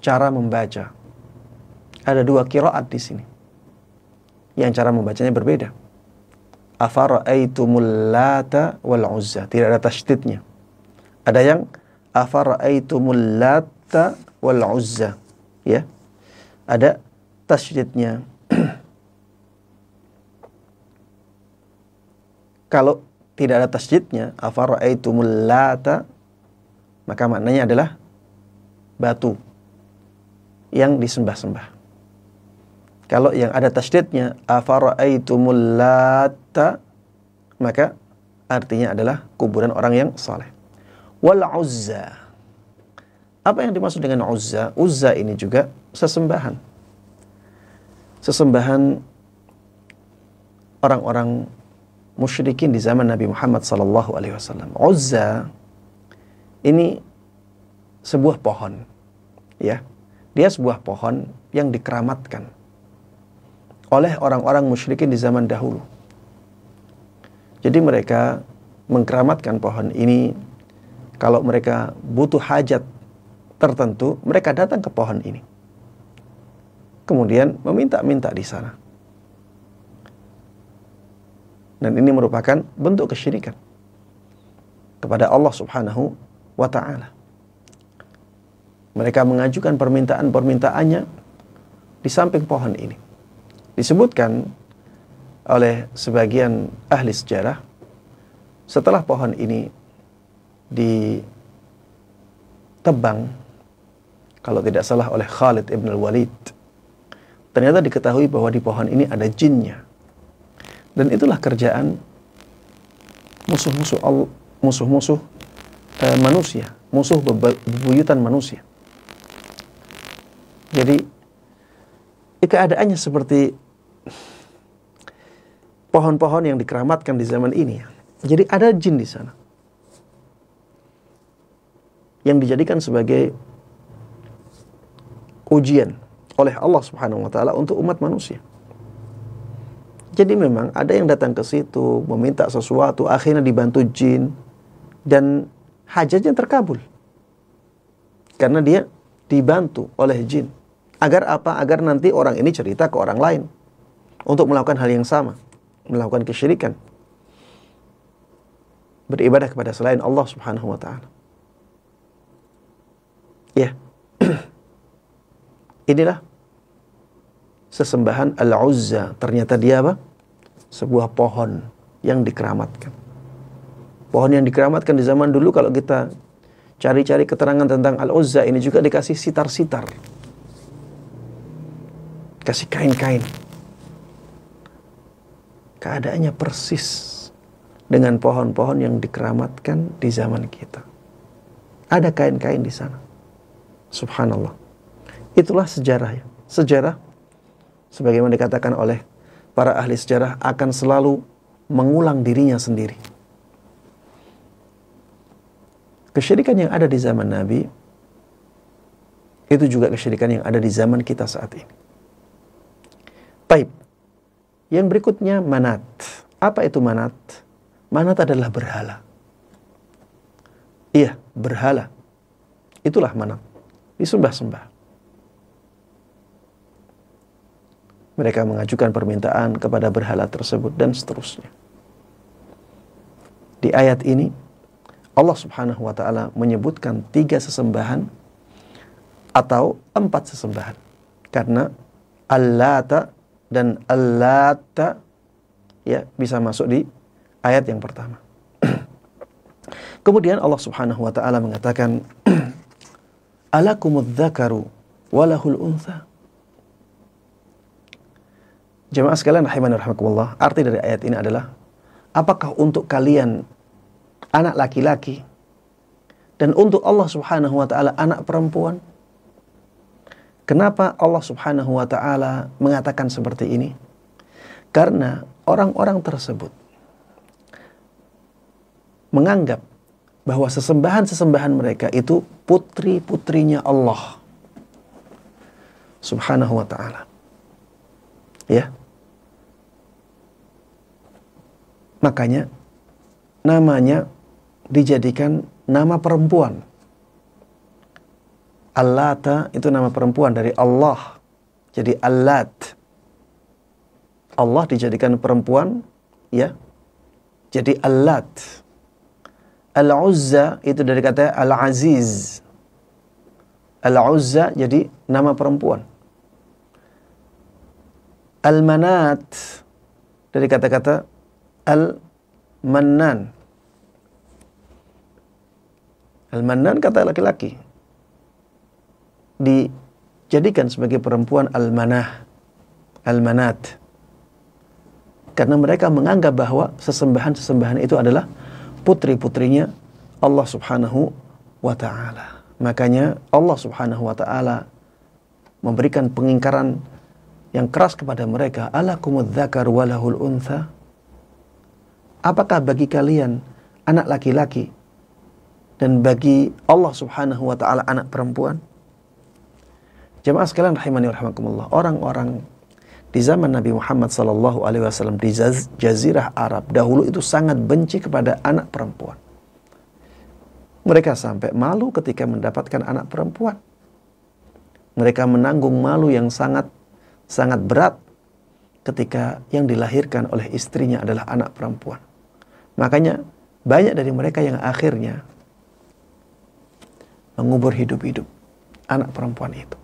cara membaca. Ada dua qiraat di sini. Yang cara membacanya berbeda. Afara'aitumul Lata wal Uzza. Tidak ada tasydidnya. Ada yang afara'aitumul Lata wal Uzza. Ya. Ada tasydidnya. Kalau tidak ada tasydidnya, afara'aitumul Lata, maka maknanya adalah batu yang disembah-sembah. Kalau yang ada tasydidnya, afara'aitumul Lata, maka artinya adalah kuburan orang yang saleh. Wal Uzza. Apa yang dimaksud dengan Uzza? Uzza ini juga sesembahan. Sesembahan orang-orang musyrikin di zaman Nabi Muhammad SAW. Uzza ini sebuah pohon, ya. Dia sebuah pohon yang dikeramatkan oleh orang-orang musyrikin di zaman dahulu. Jadi mereka mengkeramatkan pohon ini. Kalau mereka butuh hajat tertentu, mereka datang ke pohon ini, kemudian meminta-minta di sana. Dan ini merupakan bentuk kesyirikan kepada Allah Subhanahu wa ta'ala. Mereka mengajukan permintaan-permintaannya di samping pohon ini. Disebutkan oleh sebagian ahli sejarah, setelah pohon ini ditebang, kalau tidak salah oleh Khalid ibn al-Walid, ternyata diketahui bahwa di pohon ini ada jinnya. Dan itulah kerjaan musuh-musuh manusia, musuh bebuyutan manusia. Jadi keadaannya seperti pohon-pohon yang dikeramatkan di zaman ini. Jadi ada jin di sana yang dijadikan sebagai ujian oleh Allah Subhanahu wa ta'ala untuk umat manusia. Jadi memang ada yang datang ke situ meminta sesuatu, akhirnya dibantu jin dan hajatnya terkabul. Karena dia dibantu oleh jin. Agar apa? Agar nanti orang ini cerita ke orang lain untuk melakukan hal yang sama, melakukan kesyirikan, beribadah kepada selain Allah Subhanahu wa ta'ala. Ya. Inilah sesembahan Al-Uzza. Ternyata dia apa? Sebuah pohon yang dikeramatkan. Pohon yang dikeramatkan di zaman dulu, kalau kita cari-cari keterangan tentang Al-Uzza ini juga dikasih sitar-sitar, kasih kain-kain. Keadaannya persis dengan pohon-pohon yang dikeramatkan di zaman kita. Ada kain-kain di sana. Subhanallah. Itulah sejarah ya. Sejarah, sebagaimana dikatakan oleh para ahli sejarah, akan selalu mengulang dirinya sendiri. Kesyirikan yang ada di zaman Nabi, itu juga kesyirikan yang ada di zaman kita saat ini. Baik. Yang berikutnya manat. Apa itu manat? Manat adalah berhala. Iya, berhala. Itulah manat. Disembah-sembah. Mereka mengajukan permintaan kepada berhala tersebut dan seterusnya. Di ayat ini Allah Subhanahu wa ta'ala menyebutkan 3 sesembahan atau 4 sesembahan. Karena Al-Lata dan Al-Lata ya bisa masuk di ayat yang pertama. Kemudian Allah Subhanahu wa ta'ala mengatakan alakumudz dzakaru walahul untha. Jemaah sekalian rahimani rahimakumullah, arti dari ayat ini adalah, apakah untuk kalian anak laki-laki dan untuk Allah Subhanahu wa ta'ala anak perempuan? Kenapa Allah Subhanahu wa ta'ala mengatakan seperti ini? Karena orang-orang tersebut menganggap bahwa sesembahan-sesembahan mereka itu putri-putrinya Allah Subhanahu wa ta'ala. Ya. Makanya namanya dijadikan nama perempuan. Allata itu nama perempuan dari Allah. Jadi Allat. Allah dijadikan perempuan, ya. Jadi Allat. Al-Uzza itu dari kata Al-Aziz. Al-Uzza jadi nama perempuan. Al-Manat dari kata-kata Al-Mannan. Al-Mannan kata laki-laki. Dijadikan sebagai perempuan Al-Manah. Al-Manat. Karena mereka menganggap bahwa sesembahan-sesembahan itu adalah putri-putrinya Allah Subhanahu wa ta'ala. Makanya Allah Subhanahu wa ta'ala memberikan pengingkaran yang keras kepada mereka. Alakumudz dzakar walahul untha. Apakah bagi kalian anak laki-laki dan bagi Allah Subhanahu wa ta'ala anak perempuan? Jemaah sekalian rahimani wa rahimakumullah. Orang-orang di zaman Nabi Muhammad SAW di Jazirah Arab dahulu itu sangat benci kepada anak perempuan. Mereka sampai malu ketika mendapatkan anak perempuan. Mereka menanggung malu yang sangat berat ketika yang dilahirkan oleh istrinya adalah anak perempuan. Makanya banyak dari mereka yang akhirnya mengubur hidup-hidup anak perempuan itu.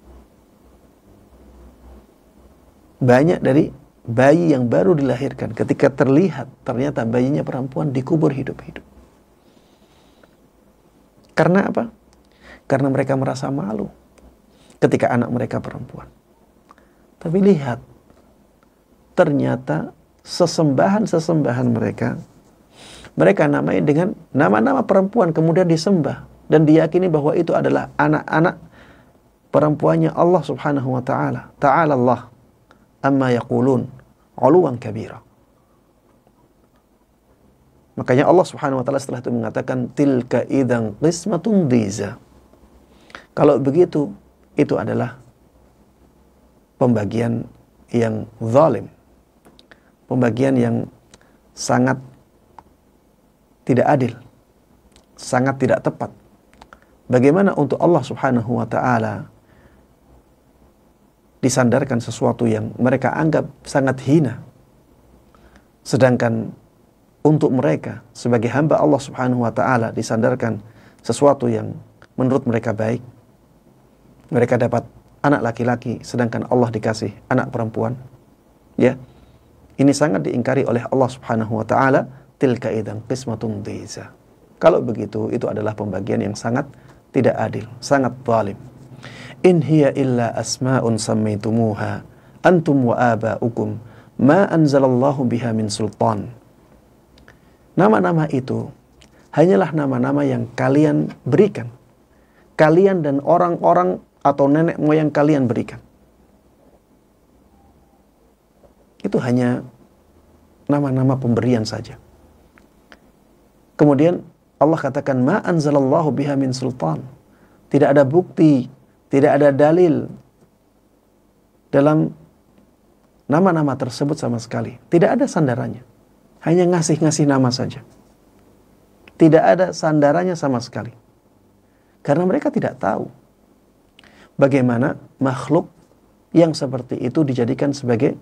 Banyak dari bayi yang baru dilahirkan ketika terlihat ternyata bayinya perempuan dikubur hidup-hidup. Karena apa? Karena mereka merasa malu ketika anak mereka perempuan. Tapi lihat, ternyata sesembahan-sesembahan mereka namai dengan nama-nama perempuan kemudian disembah dan diyakini bahwa itu adalah anak-anak perempuannya Allah Subhanahu wa ta'ala. Ta'ala Allah amma yaqulun 'uluwan kabira. Makanya Allah Subhanahu wa ta'ala setelah itu mengatakan tilka idzan qismatun dhiza. Kalau begitu itu adalah pembagian yang zalim. Pembagian yang sangat tidak adil. Sangat tidak tepat. Bagaimana untuk Allah Subhanahu wa ta'ala disandarkan sesuatu yang mereka anggap sangat hina. Sedangkan untuk mereka sebagai hamba Allah Subhanahu wa ta'ala disandarkan sesuatu yang menurut mereka baik. Mereka dapat anak laki-laki sedangkan Allah dikasih anak perempuan. Ya. Ini sangat diingkari oleh Allah Subhanahu wa ta'ala. Tilka idzan qismatun dhiza. Kalau begitu itu adalah pembagian yang sangat tidak adil, sangat zalim. In hiya illa asma'un sammaitumuha antum wa aba'ukum ma anzalallahu biha min sultan. Nama-nama itu hanyalah nama-nama yang kalian berikan. Kalian dan orang-orang atau nenek moyang kalian berikan. Itu hanya nama-nama pemberian saja. Kemudian Allah katakan ma anzalallahu biha min sultan. Tidak ada bukti, tidak ada dalil dalam nama-nama tersebut sama sekali. Tidak ada sandarannya. Hanya ngasih-ngasih nama saja. Tidak ada sandarannya sama sekali. Karena mereka tidak tahu bagaimana makhluk yang seperti itu dijadikan sebagai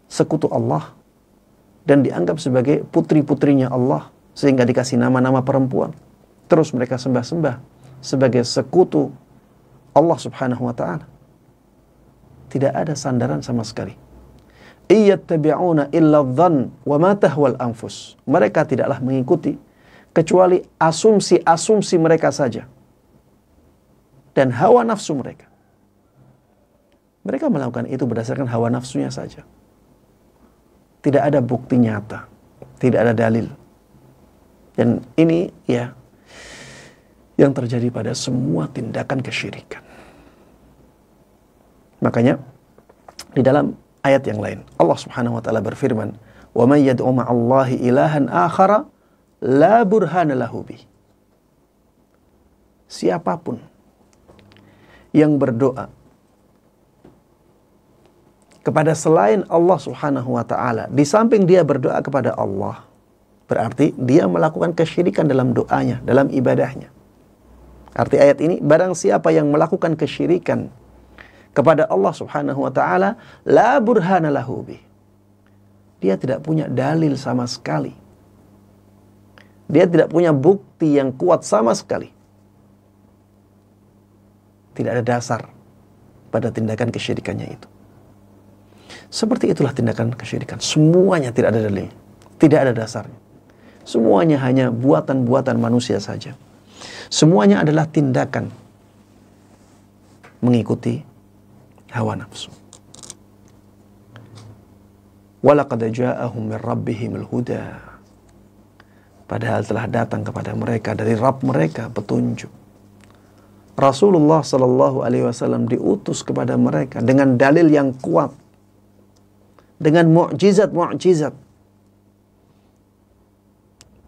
sekutu Allah dan dianggap sebagai putri-putrinya Allah sehingga dikasih nama-nama perempuan. Terus mereka sembah-sembah sebagai sekutu Allah Subhanahu wa ta'ala. Tidak ada sandaran sama sekali. Iyattabi'una illa dhann wa ma tahwal anfus. Mereka tidaklah mengikuti kecuali asumsi-asumsi mereka saja dan hawa nafsu mereka. Mereka melakukan itu berdasarkan hawa nafsunya saja. Tidak ada bukti nyata, tidak ada dalil. Dan ini ya yang terjadi pada semua tindakan kesyirikan. Makanya di dalam ayat yang lain. Allah Subhanahu wa taala berfirman, "Wa may yad'u ma'allahi ilahan akhara la burhana lahu bih." Siapapun yang berdoa kepada selain Allah Subhanahu wa taala, di samping dia berdoa kepada Allah, berarti dia melakukan kesyirikan dalam doanya, dalam ibadahnya. Arti ayat ini, barang siapa yang melakukan kesyirikan kepada Allah Subhanahu wa taala, la burhana lahu bih. Dia tidak punya dalil sama sekali. Dia tidak punya bukti yang kuat sama sekali. Tidak ada dasar pada tindakan kesyirikannya itu. Seperti itulah tindakan kesyirikan. Semuanya tidak ada dalil, tidak ada dasarnya. Semuanya hanya buatan-buatan manusia saja. Semuanya adalah tindakan mengikuti hawa nafsu. Walaqad ja'ahum min rabbihimul huda. Padahal telah datang kepada mereka dari Rabb mereka petunjuk. Rasulullah sallallahu alaihi wasallam diutus kepada mereka dengan dalil yang kuat, dengan mukjizat-mukjizat.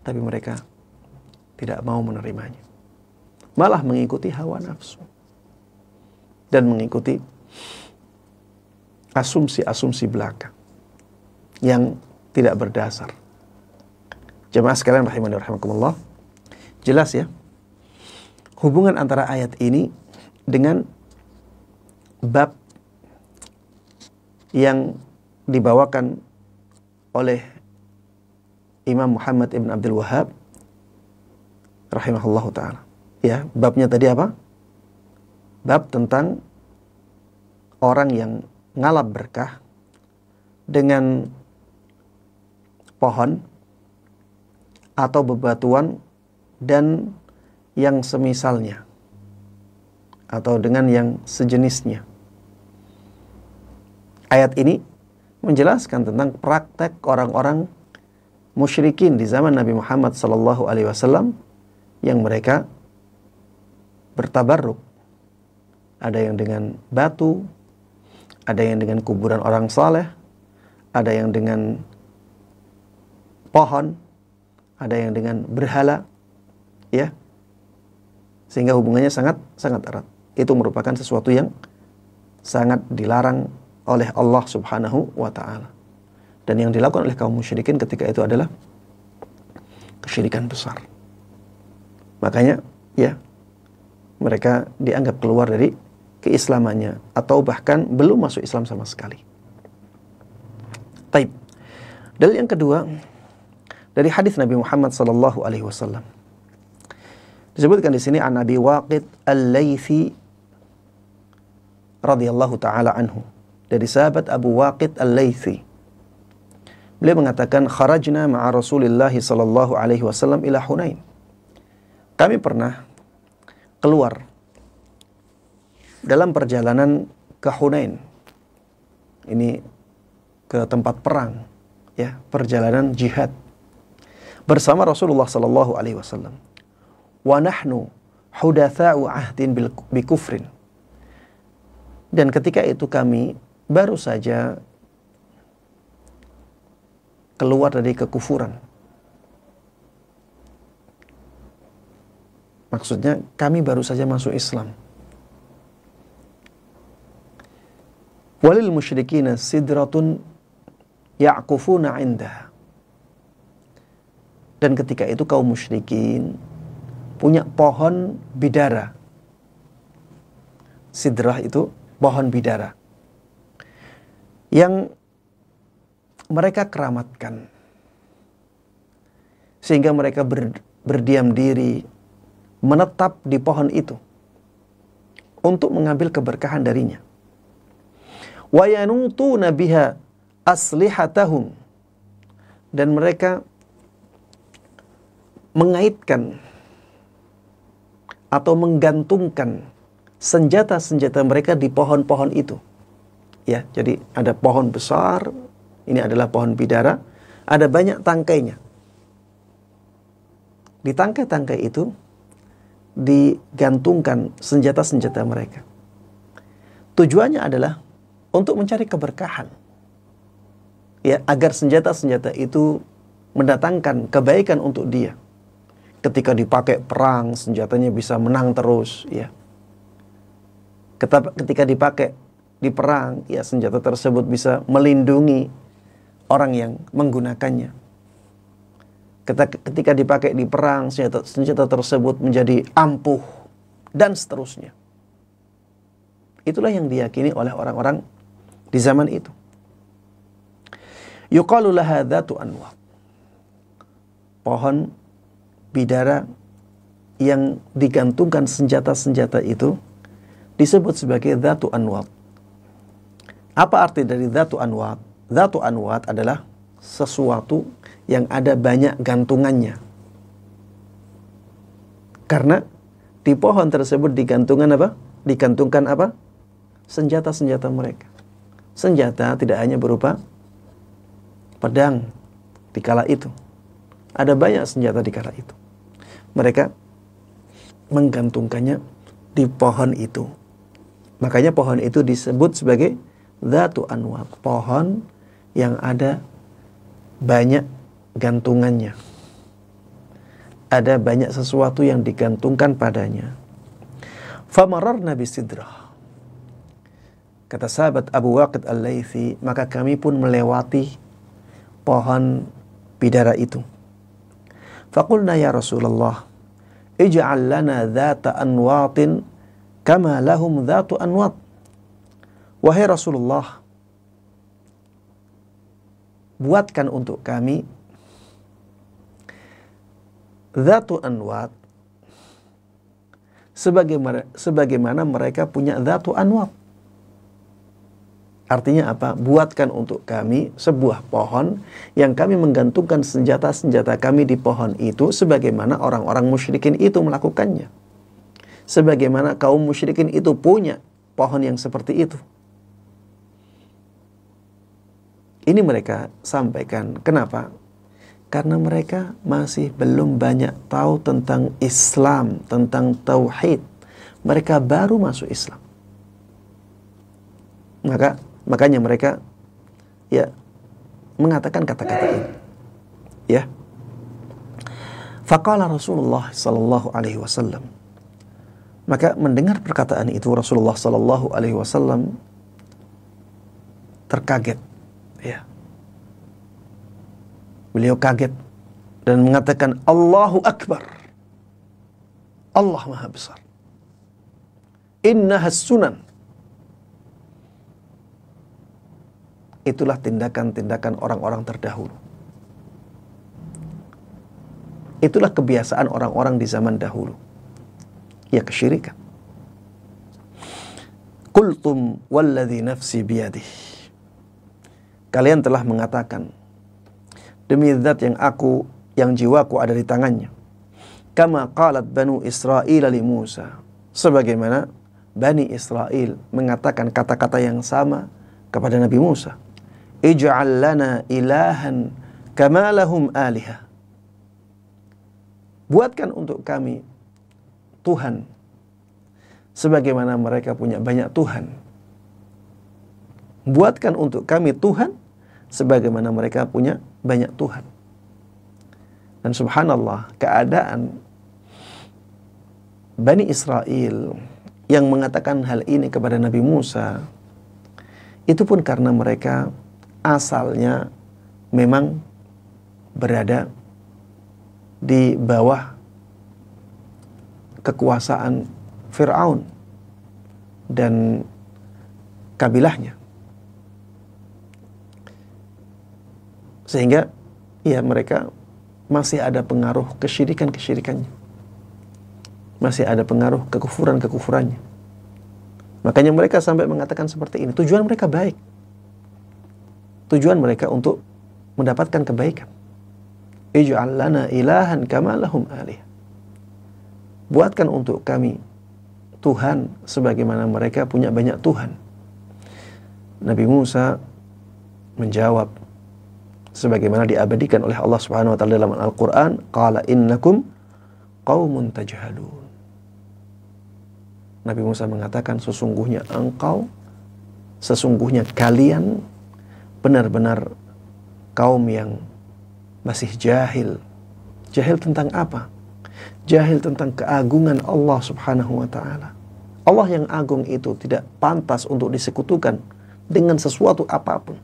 Tapi mereka tidak mau menerimanya. Malah mengikuti hawa nafsu dan mengikuti asumsi-asumsi belaka yang tidak berdasar. Jemaah sekalian rahimani wa rahimakumullah, jelas ya hubungan antara ayat ini dengan bab yang dibawakan oleh Imam Muhammad ibn Abdul Wahhab rahimahullahu ta'ala. Ya, babnya tadi apa? Bab tentang orang yang ngalap berkah dengan pohon atau bebatuan dan yang semisalnya, atau dengan yang sejenisnya. Ayat ini menjelaskan tentang praktek orang-orang musyrikin di zaman Nabi Muhammad SAW yang mereka bertabarruk. Ada yang dengan batu, ada yang dengan kuburan orang saleh, ada yang dengan pohon, ada yang dengan berhala, ya. Sehingga hubungannya sangat erat. Itu merupakan sesuatu yang sangat dilarang oleh Allah Subhanahu wa taala. Dan yang dilakukan oleh kaum musyrikin ketika itu adalah kesyirikan besar. Makanya ya, mereka dianggap keluar dari keislamannya atau bahkan belum masuk Islam sama sekali. Taib. Dalil yang kedua dari hadis Nabi Muhammad sallallahu alaihi wasallam. Disebutkan di sini an Abi Waqid Al-Laythi radhiyallahu taala anhu, dari sahabat Abu Waqid Al-Laythi. Beliau mengatakan, kharajna ma'a Rasulillah sallallahu alaihi wasallam ila Hunain. Kami pernah keluar dalam perjalanan ke Hunain. Ini ke tempat perang, ya, perjalanan jihad bersama Rasulullah sallallahu alaihi wasallam. Wa nahnu hudatsa'u ahdin bi kufrin. Dan ketika itu kami baru saja keluar dari kekufuran. Maksudnya kami baru saja masuk Islam. Walil musyrikina sidratun ya'kufuna 'indaha. Dan ketika itu kaum musyrikin punya pohon bidara. Sidrah itu pohon bidara yang mereka keramatkan, sehingga mereka berdiam diri, menetap di pohon itu untuk mengambil keberkahan darinya. Wa yanutuna biha aslihatahum, dan mereka mengaitkan atau menggantungkan senjata-senjata mereka di pohon-pohon itu. Ya, jadi ada pohon besar, ini adalah pohon bidara, ada banyak tangkainya. Di tangkai-tangkai itu digantungkan senjata-senjata mereka. Tujuannya adalah untuk mencari keberkahan ya, agar senjata-senjata itu mendatangkan kebaikan untuk dia. Ketika dipakai perang, senjatanya bisa menang terus, ya. Ketika dipakai di perang, ya, senjata tersebut bisa melindungi orang yang menggunakannya. Ketika dipakai di perang, senjata tersebut menjadi ampuh, dan seterusnya. Itulah yang diyakini oleh orang-orang di zaman itu. Yuqalu laha dhatu anwat. Pohon bidara yang digantungkan senjata-senjata itu disebut sebagai dhatu anwat. Apa arti dari dhatu anwat? Dhatu anwat adalah sesuatu yang ada banyak gantungannya. Karena di pohon tersebut digantungkan apa? Senjata-senjata mereka. Senjata tidak hanya berupa pedang di kala itu. Ada banyak senjata di kala itu. Mereka menggantungkannya di pohon itu. Makanya pohon itu disebut sebagai dhatu anwat. Pohon yang ada banyak gantungannya. Ada banyak sesuatu yang digantungkan padanya. Famararna bisidrah. Kata sahabat Abu Waqid Al-Laythi, maka kami pun melewati pohon bidara itu. Faqulna ya Rasulullah, ij'al lana dhata anwatin kama lahum dhatu anwat. Wahai Rasulullah, buatkan untuk kami dhatu anwat sebagaimana mereka punya dhatu anwat. Artinya apa? Buatkan untuk kami sebuah pohon yang kami menggantungkan senjata-senjata kami di pohon itu sebagaimana orang-orang musyrikin itu melakukannya. Sebagaimana kaum musyrikin itu punya pohon yang seperti itu. Ini mereka sampaikan. Kenapa? Karena mereka masih belum banyak tahu tentang Islam, tentang tauhid. Mereka baru masuk Islam. Makanya mereka ya mengatakan kata-kata ini. Ya. Faqala Rasulullah sallallahu alaihi wasallam. Maka mendengar perkataan itu Rasulullah sallallahu alaihi wasallam terkaget, ya. Beliau kaget dan mengatakan Allahu Akbar. Allah Maha Besar. Innahas sunan. Itulah tindakan-tindakan orang-orang terdahulu. Itulah kebiasaan orang-orang di zaman dahulu. Ya, kesyirikan. Qultum walladhi nafsi biyadih. Kalian telah mengatakan, demi zat yang jiwaku ada di tangannya. Kama qalat Banu Israel li Musa. Sebagaimana Bani Israel mengatakan kata-kata yang sama kepada Nabi Musa. Ij'al lana ilahan kama lahum alihah. Buatkan untuk kami Tuhan sebagaimana mereka punya banyak Tuhan. Buatkan untuk kami Tuhan sebagaimana mereka punya banyak Tuhan. Dan subhanallah, keadaan Bani Israel yang mengatakan hal ini kepada Nabi Musa itu pun karena mereka asalnya memang berada di bawah kekuasaan Fir'aun dan kabilahnya. Sehingga ya mereka masih ada pengaruh kesyirikan-kesyirikannya. Masih ada pengaruh kekufuran-kekufurannya. Makanya mereka sampai mengatakan seperti ini. Tujuan mereka baik. Tujuan mereka untuk mendapatkan kebaikan. Ij'al lana ilahan kama lahum alih. Buatkan untuk kami Tuhan sebagaimana mereka punya banyak Tuhan. Nabi Musa menjawab sebagaimana diabadikan oleh Allah Subhanahu wa taala dalam Al-Qur'an, qala innakum qaumun tajhalun. Nabi Musa mengatakan sesungguhnya kalian benar-benar kaum yang masih jahil. Jahil tentang apa? Jahil tentang keagungan Allah Subhanahu wa ta'ala. Allah yang agung itu tidak pantas untuk disekutukan dengan sesuatu apapun.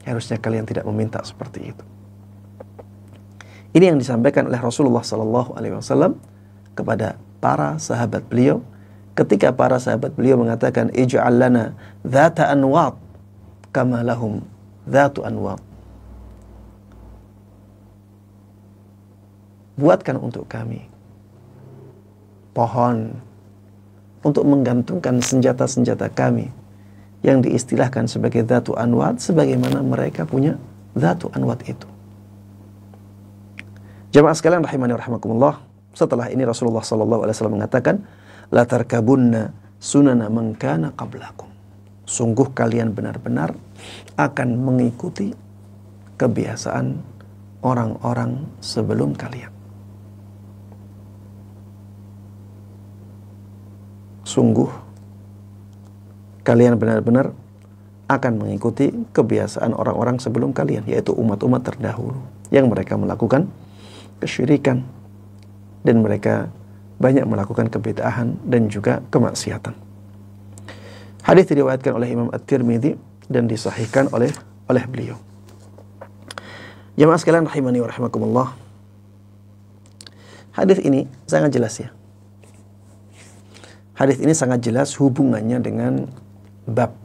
Harusnya kalian tidak meminta seperti itu. Ini yang disampaikan oleh Rasulullah sallallahu alaihi wasallam kepada para sahabat beliau ketika para sahabat beliau mengatakan ij'al lana dzata anwat kama lahum dzatu anwat. Buatkan untuk kami pohon untuk menggantungkan senjata-senjata kami yang diistilahkan sebagai dzatu anwat sebagaimana mereka punya dzatu anwat itu. Jamaah sekalian rahimani wa rahimakumullah, setelah ini Rasulullah sallallahu alaihi wasallam mengatakan la tarkabunna sunana man kana qablakum. Sungguh kalian benar-benar akan mengikuti kebiasaan orang-orang sebelum kalian. Sungguh kalian benar-benar akan mengikuti kebiasaan orang-orang sebelum kalian, yaitu umat-umat terdahulu yang mereka melakukan kesyirikan dan mereka banyak melakukan kebid'ahan dan juga kemaksiatan. Hadis diriwayatkan oleh Imam At-Tirmidzi dan disahihkan oleh beliau. Jamaah sekalian rahimani wa rahimakumullah. Hadis ini sangat jelas ya. Hadis ini sangat jelas hubungannya dengan bab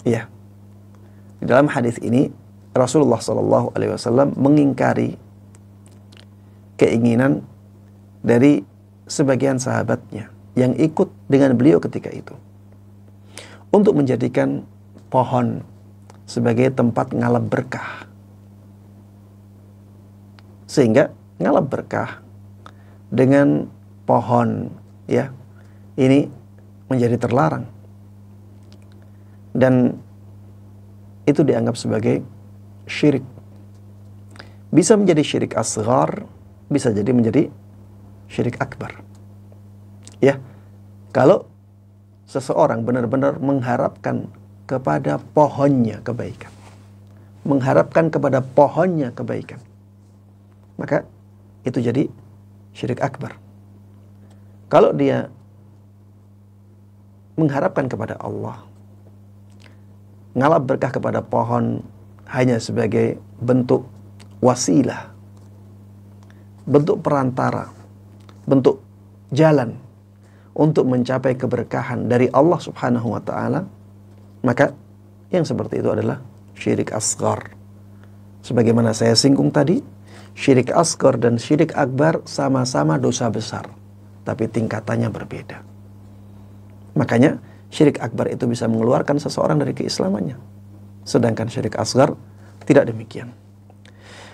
ya. Di dalam hadis ini Rasulullah sallallahu alaihi wasallam mengingkari keinginan dari sebagian sahabatnya yang ikut dengan beliau ketika itu untuk menjadikan pohon sebagai tempat ngalap berkah. Sehingga ngalap berkah dengan pohon ya ini menjadi terlarang. Dan itu dianggap sebagai syirik. Bisa menjadi syirik asghar, bisa jadi menjadi syirik akbar. Ya. Kalau seseorang benar-benar mengharapkan kepada pohonnya kebaikan, mengharapkan kepada pohonnya kebaikan, maka itu jadi syirik akbar. Kalau dia mengharapkan kepada Allah, ngalap berkah kepada pohon hanya sebagai bentuk wasilah, bentuk perantara, bentuk jalan untuk mencapai keberkahan dari Allah Subhanahu wa ta'ala, maka yang seperti itu adalah syirik asghar. Sebagaimana saya singgung tadi, syirik asghar dan syirik akbar sama-sama dosa besar, tapi tingkatannya berbeda. Makanya syirik akbar itu bisa mengeluarkan seseorang dari keislamannya, sedangkan syirik asghar tidak demikian.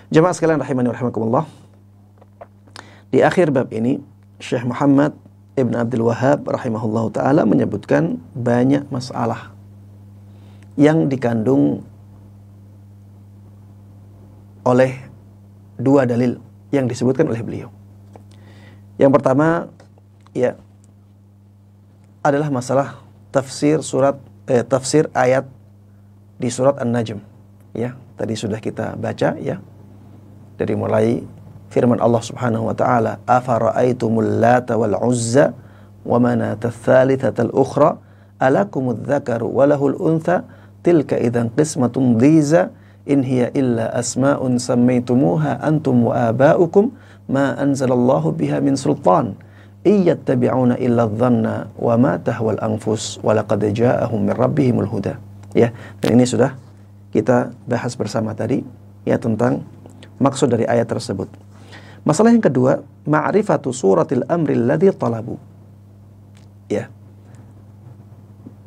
Jemaah sekalian rahimani wa rahimakumullah, di akhir bab ini Syekh Muhammad Ibn Abdul Wahhab rahimahullahu ta'ala menyebutkan banyak masalah yang dikandung oleh dua dalil yang disebutkan oleh beliau. Yang pertama ya adalah masalah tafsir ayat di surat An-Najm. Ya, tadi sudah kita baca ya. Dari mulai firman Allah Subhanahu wa taala, "Afara'aitumul Lata wal Uzza wa Manata ats-tsalitsata al-ukhra alakumudz dzakaru wa lahul untha tilka idzan qismatun dhiza in hiya illa asma'un sammaytumuha antum wa aba'ukum ma anzalallahu biha min sultan iyattabi'una illa dhanna wa ma tahwal anfus wa laqad ja'ahum min rabbihimul huda." Ya, dan ini sudah kita bahas bersama tadi ya tentang maksud dari ayat tersebut. Masalah yang kedua, ma'rifatu suratil amri alladhi talabu. Ya.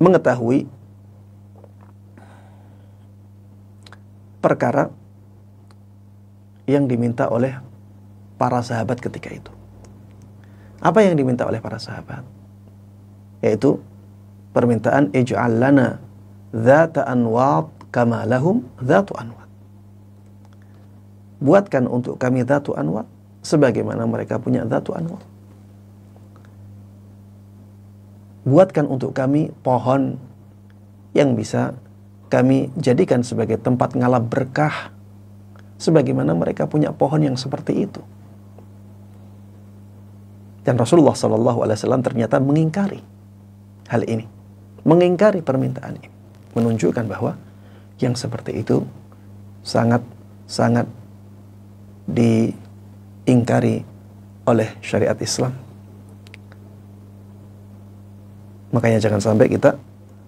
Mengetahui perkara yang diminta oleh para sahabat ketika itu. Apa yang diminta oleh para sahabat? Yaitu permintaan ij'al lana dzata anwat kama lahum dzatu anwat. Buatkan untuk kami dzatu anwat sebagaimana mereka punya dzatu anwat. Buatkan untuk kami pohon yang bisa kami jadikan sebagai tempat ngalap berkah, sebagaimana mereka punya pohon yang seperti itu. Dan Rasulullah SAW ternyata mengingkari hal ini, mengingkari permintaan ini, menunjukkan bahwa yang seperti itu sangat diingkari oleh syariat Islam. Makanya jangan sampai kita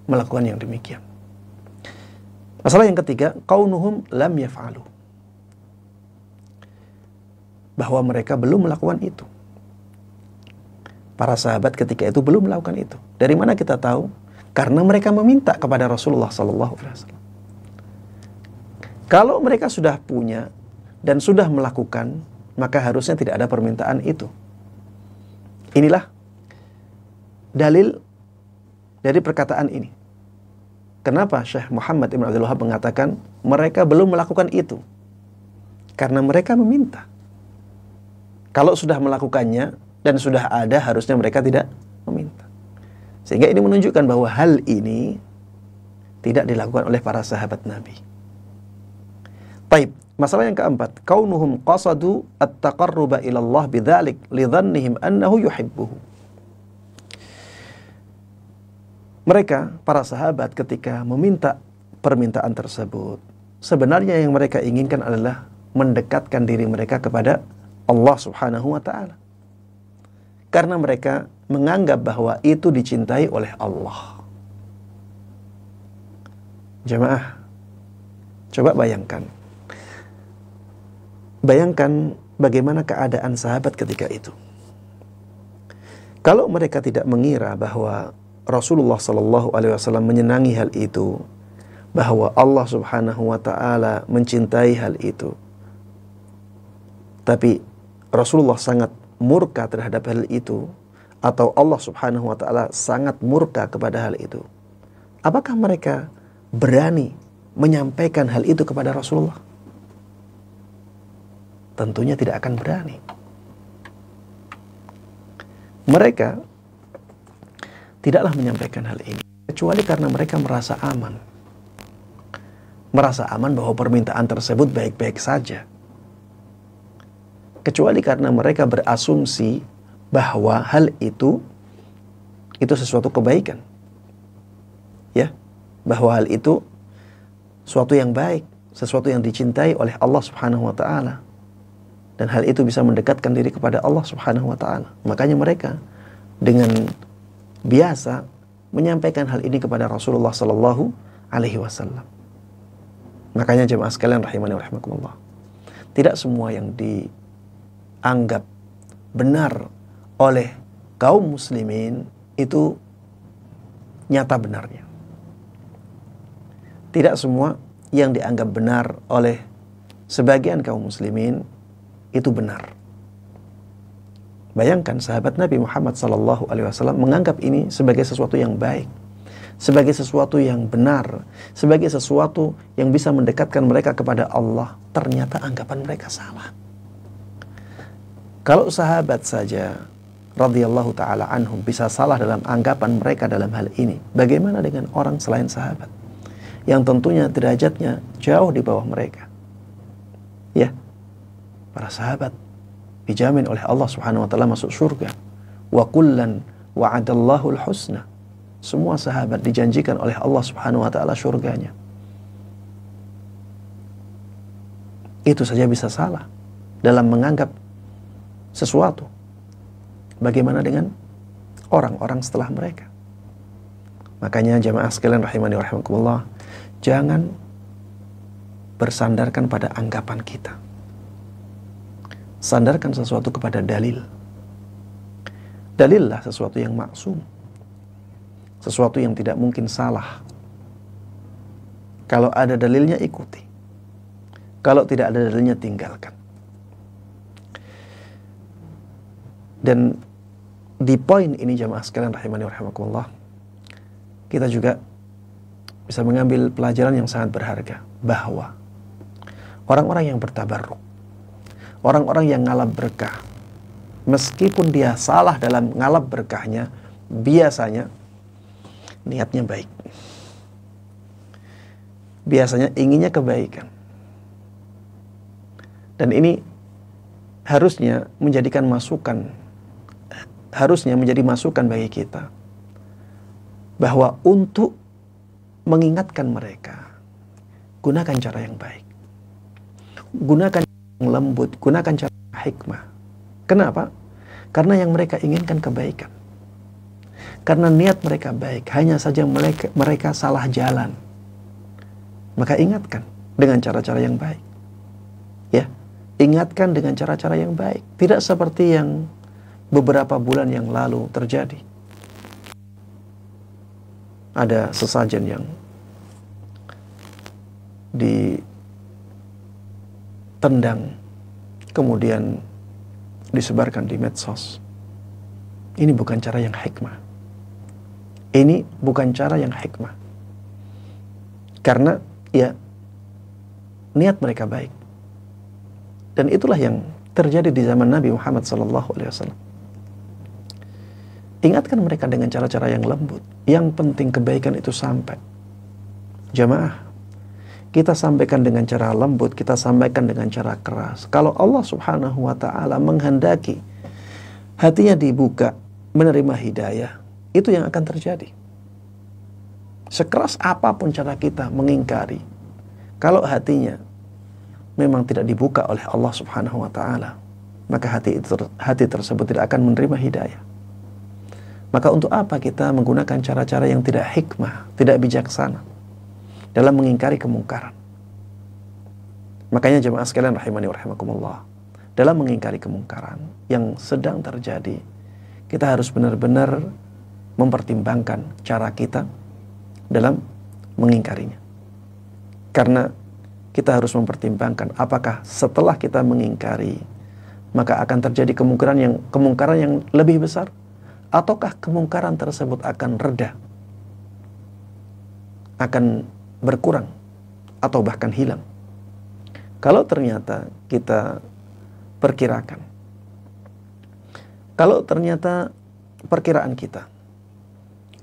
melakukan yang demikian. Masalah yang ketiga, kaunuhum lam yaf'alu, bahwa mereka belum melakukan itu. Para sahabat ketika itu belum melakukan itu. Dari mana kita tahu? Karena mereka meminta kepada Rasulullah SAW. Kalau mereka sudah punya dan sudah melakukan, maka harusnya tidak ada permintaan itu. Inilah dalil dari perkataan ini. Kenapa Syekh Muhammad Ibn Abdul Wahab mengatakan mereka belum melakukan itu? Karena mereka meminta. Kalau sudah melakukannya dan sudah ada, harusnya mereka tidak meminta. Sehingga ini menunjukkan bahwa hal ini tidak dilakukan oleh para sahabat Nabi. Taib, masalah yang keempat, kaunuhum qasadu at-taqarruba ila Allah bidzalik lidhannihim annahu yuhibbuhu. Mereka, para sahabat ketika meminta permintaan tersebut, sebenarnya yang mereka inginkan adalah mendekatkan diri mereka kepada Allah Subhanahu wa ta'ala. Karena mereka menganggap bahwa itu dicintai oleh Allah. Jemaah, coba bayangkan. Bayangkan bagaimana keadaan sahabat ketika itu. Kalau mereka tidak mengira bahwa Rasulullah SAW menyenangi hal itu, bahwa Allah Subhanahu wa ta'ala mencintai hal itu, tapi Rasulullah sangat murka terhadap hal itu, atau Allah Subhanahu wa ta'ala sangat murka kepada hal itu, apakah mereka berani menyampaikan hal itu kepada Rasulullah? Tentunya tidak akan berani. Mereka tidaklah menyampaikan hal ini kecuali karena mereka merasa aman. Merasa aman bahwa permintaan tersebut baik-baik saja. Kecuali karena mereka berasumsi bahwa hal itu sesuatu kebaikan. Ya, bahwa hal itu sesuatu yang baik, sesuatu yang dicintai oleh Allah Subhanahu wa ta'ala. Dan hal itu bisa mendekatkan diri kepada Allah Subhanahu wa ta'ala. Makanya mereka dengan biasa menyampaikan hal ini kepada Rasulullah sallallahu alaihi wasallam. Makanya jemaah sekalian rahimani wa rahimakumullah, tidak semua yang dianggap benar oleh kaum muslimin itu nyata benarnya. Tidak semua yang dianggap benar oleh sebagian kaum muslimin itu benar. Bayangkan sahabat Nabi Muhammad SAW menganggap ini sebagai sesuatu yang baik, sebagai sesuatu yang benar, sebagai sesuatu yang bisa mendekatkan mereka kepada Allah. Ternyata anggapan mereka salah. Kalau sahabat saja radhiyallahu ta'ala anhum bisa salah dalam anggapan mereka dalam hal ini, bagaimana dengan orang selain sahabat yang tentunya derajatnya jauh di bawah mereka? Ya, para sahabat dijamin oleh Allah Subhanahu wa ta'ala masuk surga. Wa kullan wa'adallahu al-husna. Semua sahabat dijanjikan oleh Allah Subhanahu wa ta'ala surganya. Itu saja bisa salah dalam menganggap sesuatu. Bagaimana dengan orang-orang setelah mereka? Makanya jamaah sekalian rahimani wa rahimakumullah, jangan bersandarkan pada anggapan kita. Sandarkan sesuatu kepada dalil. Dalillah sesuatu yang maksum, sesuatu yang tidak mungkin salah. Kalau ada dalilnya ikuti, kalau tidak ada dalilnya tinggalkan. Dan di poin ini jamaah sekalian rahimani wa rahimakumullah, kita juga bisa mengambil pelajaran yang sangat berharga, bahwa orang-orang yang bertabarruk, orang-orang yang ngalap berkah, meskipun dia salah dalam ngalap berkahnya, biasanya niatnya baik. biasanya inginnya kebaikan. Dan ini harusnya menjadi masukan bagi kita, bahwa untuk mengingatkan mereka, gunakan cara yang baik, gunakan cara yang lembut, gunakan cara yang hikmah. Kenapa? Karena yang mereka inginkan kebaikan. Karena niat mereka baik, hanya saja mereka salah jalan. Maka ingatkan dengan cara-cara yang baik. Ya, ingatkan dengan cara-cara yang baik. Tidak seperti yang beberapa bulan yang lalu terjadi. Ada sesajen yang ditendang, kemudian disebarkan di medsos. Ini bukan cara yang hikmah. Ini bukan cara yang hikmah. Karena ya, niat mereka baik. Dan itulah yang terjadi di zaman Nabi Muhammad SAW. Ingatkan mereka dengan cara-cara yang lembut. Yang penting kebaikan itu sampai. Jamaah, kita sampaikan dengan cara lembut, kita sampaikan dengan cara keras. Kalau Allah Subhanahu wa ta'ala menghendaki hatinya dibuka, menerima hidayah, itu yang akan terjadi. Sekeras apapun cara kita mengingkari, kalau hatinya memang tidak dibuka oleh Allah Subhanahu wa ta'ala, maka hati tersebut tidak akan menerima hidayah. Maka untuk apa kita menggunakan cara-cara yang tidak hikmah, tidak bijaksana dalam mengingkari kemungkaran? Makanya jemaah sekalian rahimani wa rahimakumullah, dalam mengingkari kemungkaran yang sedang terjadi, kita harus benar-benar mempertimbangkan cara kita dalam mengingkarinya. Karena kita harus mempertimbangkan apakah setelah kita mengingkari, maka akan terjadi kemungkaran yang lebih besar, ataukah kemungkaran tersebut akan reda, akan berkurang, atau bahkan hilang. Kalau ternyata kita perkirakan, kalau ternyata perkiraan kita,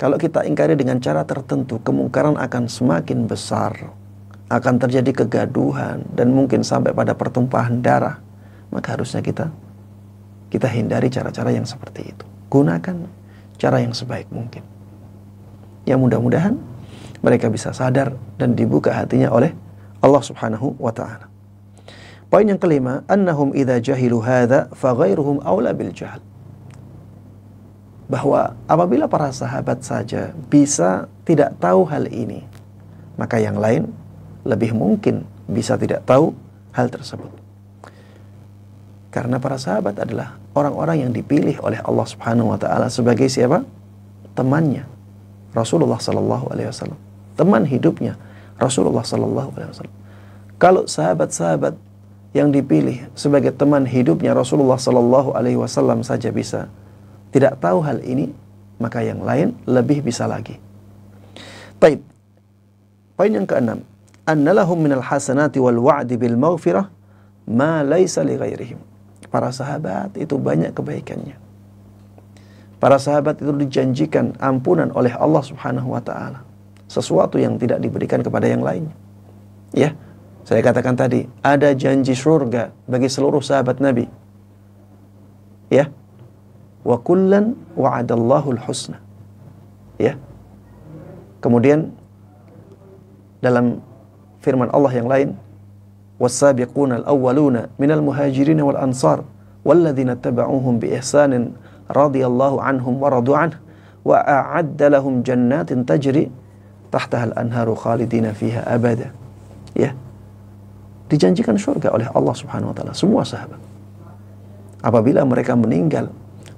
kalau kita ingkari dengan cara tertentu, kemungkaran akan semakin besar, akan terjadi kegaduhan, dan mungkin sampai pada pertumpahan darah, maka harusnya kita hindari cara-cara yang seperti itu. Gunakan cara yang sebaik mungkin. Ya, mudah-mudahan mereka bisa sadar dan dibuka hatinya oleh Allah Subhanahu wa ta'ala. Poin yang kelima, annahum idza jahilu hadza fa ghairuhum aula bil jahl. Bahwa apabila para sahabat saja bisa tidak tahu hal ini, maka yang lain lebih mungkin bisa tidak tahu hal tersebut. Karena para sahabat adalah orang-orang yang dipilih oleh Allah Subhanahu wa ta'ala sebagai siapa? Temannya Rasulullah sallallahu alaihi wasallam. Teman hidupnya Rasulullah sallallahu alaihi wasallam. Kalau sahabat-sahabat yang dipilih sebagai teman hidupnya Rasulullah sallallahu alaihi wasallam saja bisa tidak tahu hal ini, maka yang lain lebih bisa lagi. Baik. Poin yang keenam, annalahum minal hasanati wal wa'di bil maghfirah ma laysa li ghairihim. Para sahabat itu banyak kebaikannya. Para sahabat itu dijanjikan ampunan oleh Allah Subhanahu wa ta'ala, sesuatu yang tidak diberikan kepada yang lainnya. Ya, saya katakan tadi, ada janji surga bagi seluruh sahabat Nabi. Ya, wa kullan wa'adallahu al-husna. Ya. Kemudian dalam firman Allah yang lain, was-sabiquna al-awwaluna minal muhajirin wal ansar walladzina tabauhum bi ihsanin radhiyallahu anhum wa radu anhu wa a'adda lahum jannatin tajri tahtaha al-anharu khalidina fiha abada. Ya. Dijanjikan surga oleh Allah Subhanahu wa ta'ala semua sahabat. Apabila mereka meninggal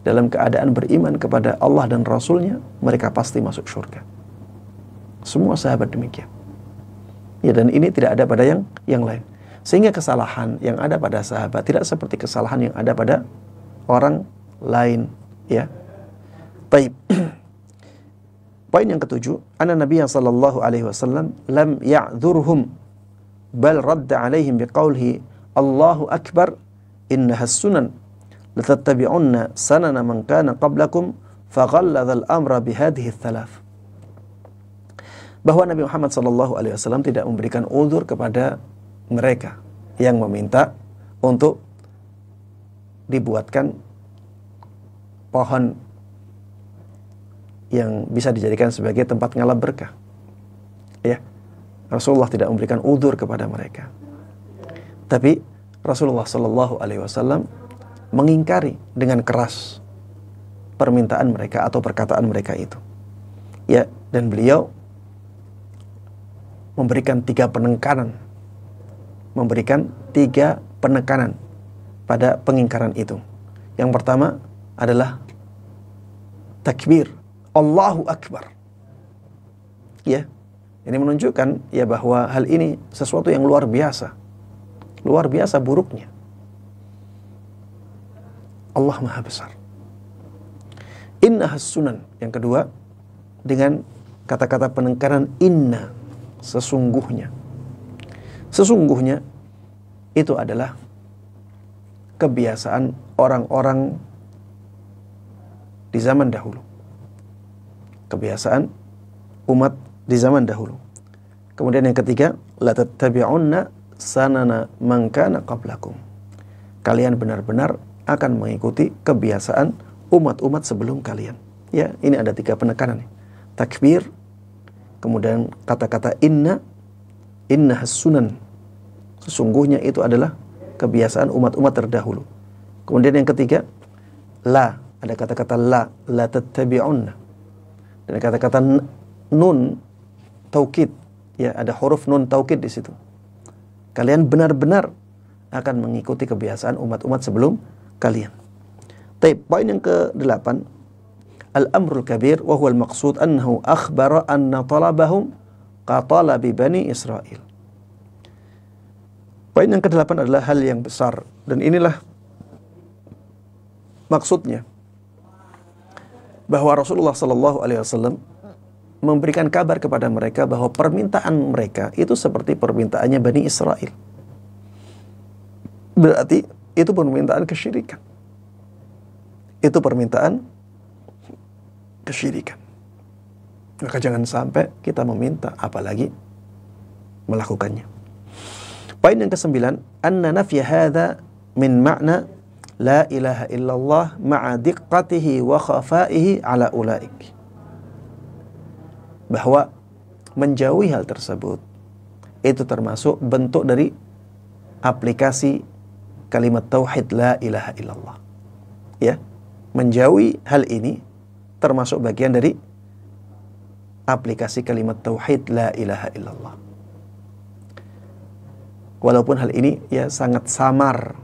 dalam keadaan beriman kepada Allah dan Rasulnya, mereka pasti masuk surga. Semua sahabat demikian. Ya, dan ini tidak ada pada yang lain. Sehingga kesalahan yang ada pada sahabat tidak seperti kesalahan yang ada pada orang lain. Ya. Baik. Poin yang ketujuh, anna Nabiya sallallahu alaihi wasallam lam ya'dzurhum bal radda alaihim biqaulhi Allahu akbar innaha sunan latattabi'unna sanana man kana qablakum faghalladha al-amra bihadhihi thalath. bahwa Nabi Muhammad SAW tidak memberikan uzur kepada mereka yang meminta untuk dibuatkan pohon yang bisa dijadikan sebagai tempat ngalap berkah. Ya, Rasulullah tidak memberikan uzur kepada mereka. Tapi Rasulullah SAW mengingkari dengan keras permintaan mereka atau perkataan mereka itu. Ya, dan beliau memberikan tiga penekanan pada pengingkaran itu. Yang pertama adalah takbir, Allahu Akbar. Ya, ini menunjukkan ya bahwa hal ini sesuatu yang luar biasa buruknya. Allah Maha Besar. Inna sunan. Yang kedua dengan kata-kata penekanan inna, sesungguhnya. Sesungguhnya itu adalah kebiasaan orang-orang di zaman dahulu. Kebiasaan umat di zaman dahulu. Kemudian yang ketiga, la tattabi'unna sanana man kana qablakum. Kalian benar-benar akan mengikuti kebiasaan umat-umat sebelum kalian. Ya, ini ada tiga penekanan. Takbir, kemudian kata-kata inna sunan. Sesungguhnya itu adalah kebiasaan umat-umat terdahulu. Kemudian yang ketiga, la, ada kata-kata la tattabi'unna. Dan kata-kata nun taukid, ya ada huruf nun taukid di situ. Kalian benar-benar akan mengikuti kebiasaan umat-umat sebelum kalian. Poin yang ke-8, al-amrul kabir wa huwa al-maqsud annahu akhbara anna talabahum ka talabi bani Israil. Poin yang ke-8 adalah hal yang besar, dan inilah maksudnya bahwa Rasulullah SAW memberikan kabar kepada mereka bahwa permintaan mereka itu seperti permintaannya Bani Israel. Berarti itu permintaan kesyirikan. Itu permintaan kesyirikan. Maka jangan sampai kita meminta apalagi melakukannya. Poin yang ke-9, anna nafya hadza min ma'na la ilaha illallah ma'a diqqatihi wa khafaihi ala ulaik. Bahwa menjauhi hal tersebut itu termasuk bentuk dari aplikasi kalimat tauhid la ilaha illallah. Ya, menjauhi hal ini termasuk bagian dari aplikasi kalimat tauhid la ilaha illallah. Walaupun hal ini ya sangat samar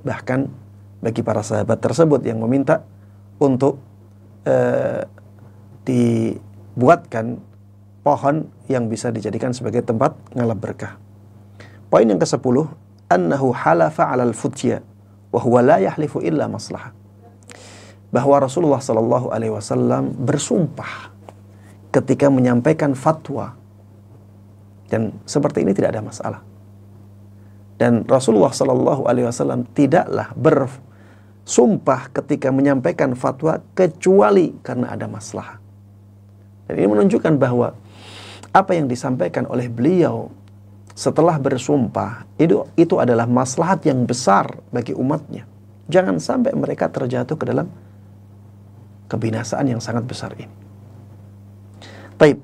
bahkan bagi para sahabat tersebut yang meminta untuk dibuatkan pohon yang bisa dijadikan sebagai tempat ngalap berkah. Poin yang ke-10, annahu halafa 'alal futya wa huwa la yahlifu illa maslahah. Bahwa Rasulullah sallallahu alaihi wasallam bersumpah ketika menyampaikan fatwa, dan seperti ini tidak ada masalah. Dan Rasulullah sallallahu alaihi wasallam tidaklah bersumpah ketika menyampaikan fatwa kecuali karena ada maslahah. Dan ini menunjukkan bahwa apa yang disampaikan oleh beliau setelah bersumpah itu adalah maslahat yang besar bagi umatnya. Jangan sampai mereka terjatuh ke dalam kebinasaan yang sangat besar ini. Baik.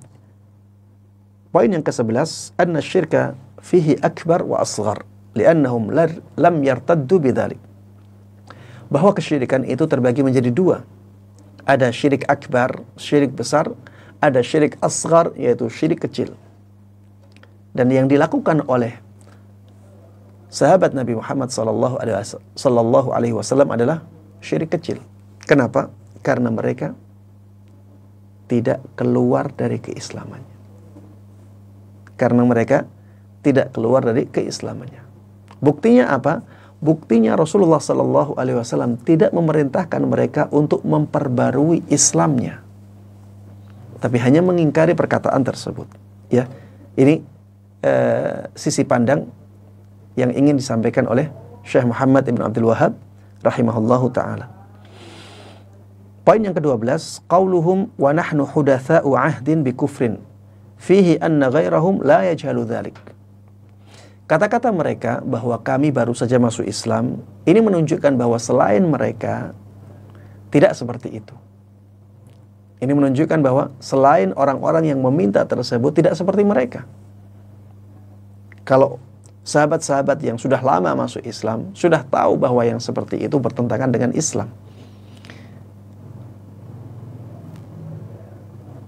Poin yang ke-11, anna syirka fihi akbar wa asghar li'annahum lam yartaddu bidzalik. Bahwa kesyirikan itu terbagi menjadi dua. Ada syirik akbar, syirik besar, ada syirik asghar, yaitu syirik kecil. Dan yang dilakukan oleh sahabat Nabi Muhammad sallallahu alaihi wasallam adalah syirik kecil. Kenapa? Karena mereka tidak keluar dari keislamannya. Karena mereka tidak keluar dari keislamannya. Buktinya apa? Buktinya Rasulullah sallallahu alaihi wasallam tidak memerintahkan mereka untuk memperbarui Islamnya, tapi hanya mengingkari perkataan tersebut. Ya, ini sisi pandang yang ingin disampaikan oleh Syekh Muhammad ibn Abdul Wahhab rahimahullahu ta'ala. Poin yang ke-12, qauluhum wa nahnu hudatsa'u ahdin bi kufrin fihi anna ghairahum la yajhalu dzalik. Kata-kata mereka bahwa kami baru saja masuk Islam, ini menunjukkan bahwa selain mereka tidak seperti itu. Ini menunjukkan bahwa selain orang-orang yang meminta tersebut tidak seperti mereka. Kalau sahabat-sahabat yang sudah lama masuk Islam sudah tahu bahwa yang seperti itu bertentangan dengan Islam.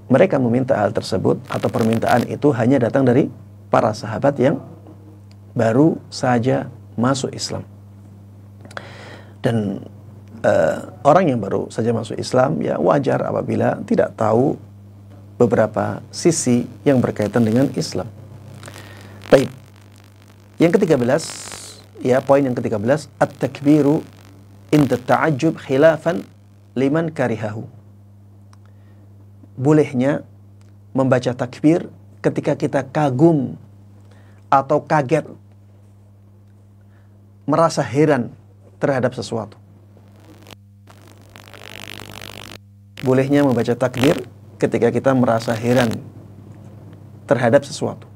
Mereka meminta hal tersebut atau permintaan itu hanya datang dari para sahabat yang baru saja masuk Islam. Dan orang yang baru saja masuk Islam ya wajar apabila tidak tahu beberapa sisi yang berkaitan dengan Islam. Baik. Yang ke-13, ya poin yang ke-13, at-takbiru inda ta'ajjub khilafan liman karihahu. Bolehnya membaca takbir ketika kita kagum atau kaget, merasa heran terhadap sesuatu. Bolehnya membaca takbir ketika kita merasa heran terhadap sesuatu.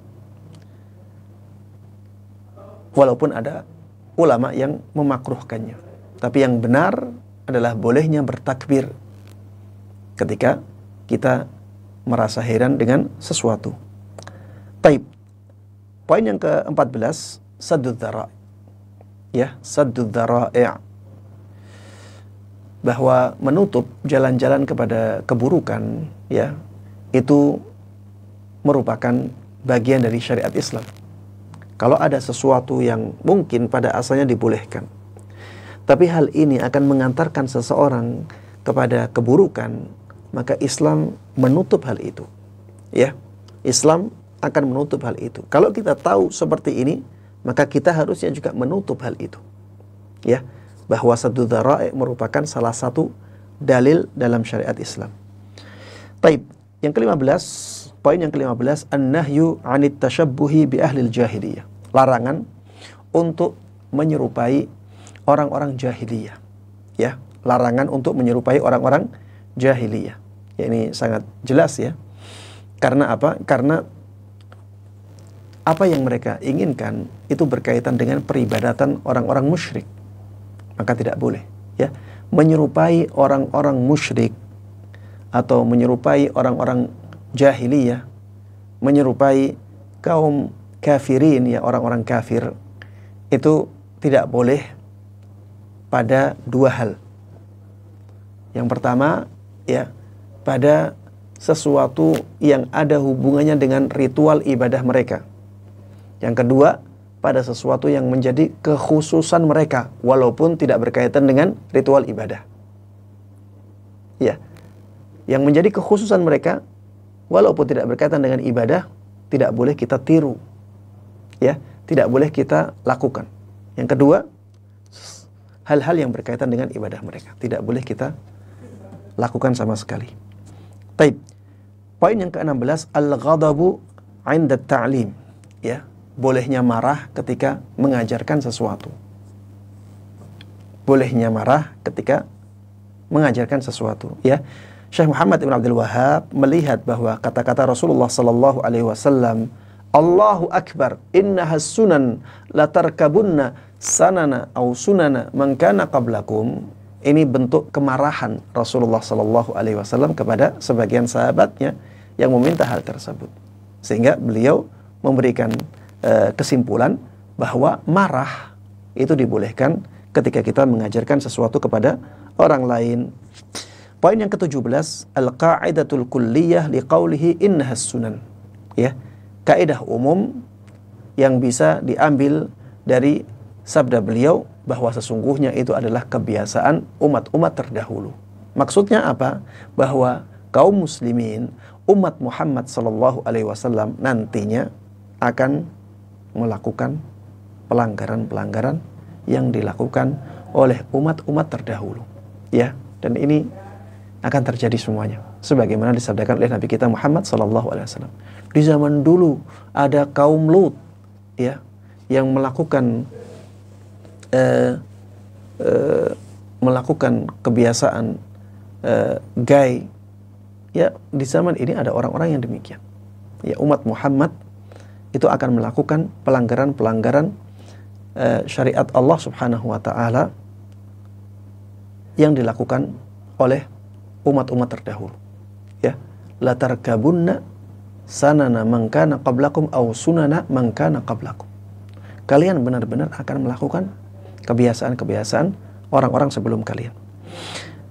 Walaupun ada ulama yang memakruhkannya. Tapi yang benar adalah bolehnya bertakbir ketika kita merasa heran dengan sesuatu. Taib. Poin yang ke-14, saddud dzara'. Ya, saddud dzara'i'. Bahwa menutup jalan-jalan kepada keburukan, ya, itu merupakan bagian dari syariat Islam. Kalau ada sesuatu yang mungkin pada asalnya dibolehkan, tapi hal ini akan mengantarkan seseorang kepada keburukan, maka Islam menutup hal itu. Ya, Islam akan menutup hal itu. Kalau kita tahu seperti ini, maka kita harusnya juga menutup hal itu. Ya, bahwa saddud dzara'i' merupakan salah satu dalil dalam syariat Islam. Taib. Yang ke-15, poin yang ke-15, an-nahyu 'anit tashabbuhi bi ahlil jahiliyah. Larangan untuk menyerupai orang-orang jahiliyah. Ya, larangan untuk menyerupai orang-orang jahiliyah. Ya, ini sangat jelas ya. Karena apa? Karena apa yang mereka inginkan itu berkaitan dengan peribadatan orang-orang musyrik. Maka tidak boleh ya menyerupai orang-orang musyrik atau menyerupai orang-orang jahiliyah, menyerupai kaum kafirin ya orang-orang kafir, itu tidak boleh pada dua hal. Yang pertama ya pada sesuatu yang ada hubungannya dengan ritual ibadah mereka. Yang kedua pada sesuatu yang menjadi kekhususan mereka walaupun tidak berkaitan dengan ritual ibadah. Ya. Yang menjadi kekhususan mereka walaupun tidak berkaitan dengan ibadah tidak boleh kita tiru. Ya, tidak boleh kita lakukan. Yang kedua, hal-hal yang berkaitan dengan ibadah mereka tidak boleh kita lakukan sama sekali. Baik. Poin yang ke-16, al-ghadabu 'inda at-ta'lim. Ya. Bolehnya marah ketika mengajarkan sesuatu. Bolehnya marah ketika mengajarkan sesuatu. Ya, Syekh Muhammad Ibn Abdul Wahhab melihat bahwa kata-kata Rasulullah Sallallahu Alaihi Wasallam, Allahu Akbar, innahas sunan latarkabunna sanana au sunana man kana qablakum. Ini bentuk kemarahan Rasulullah Sallallahu Alaihi Wasallam kepada sebagian sahabatnya yang meminta hal tersebut, sehingga beliau memberikan kesimpulan bahwa marah itu dibolehkan ketika kita mengajarkan sesuatu kepada orang lain. Poin yang ke-17, al-qa'idatul kulliyah liqaulihi innahas sunan. Ya, kaidah umum yang bisa diambil dari sabda beliau bahwa sesungguhnya itu adalah kebiasaan umat-umat terdahulu. Maksudnya apa? Bahwa kaum muslimin, umat Muhammad sallallahu alaihi wasallam nantinya akan melakukan pelanggaran-pelanggaran yang dilakukan oleh umat-umat terdahulu. Ya, dan ini akan terjadi semuanya sebagaimana disabdakan oleh Nabi kita Muhammad sallallahu alaihi wasallam. Di zaman dulu ada kaum Lut ya yang melakukan kebiasaan gay. Ya, di zaman ini ada orang-orang yang demikian. ya umat Muhammad itu akan melakukan pelanggaran-pelanggaran syariat Allah Subhanahu wa taala yang dilakukan oleh umat-umat terdahulu. Ya, la tarkabunna sanana man kana qablakum aw sunana man kana qablakum. Kalian benar-benar akan melakukan kebiasaan-kebiasaan orang-orang sebelum kalian.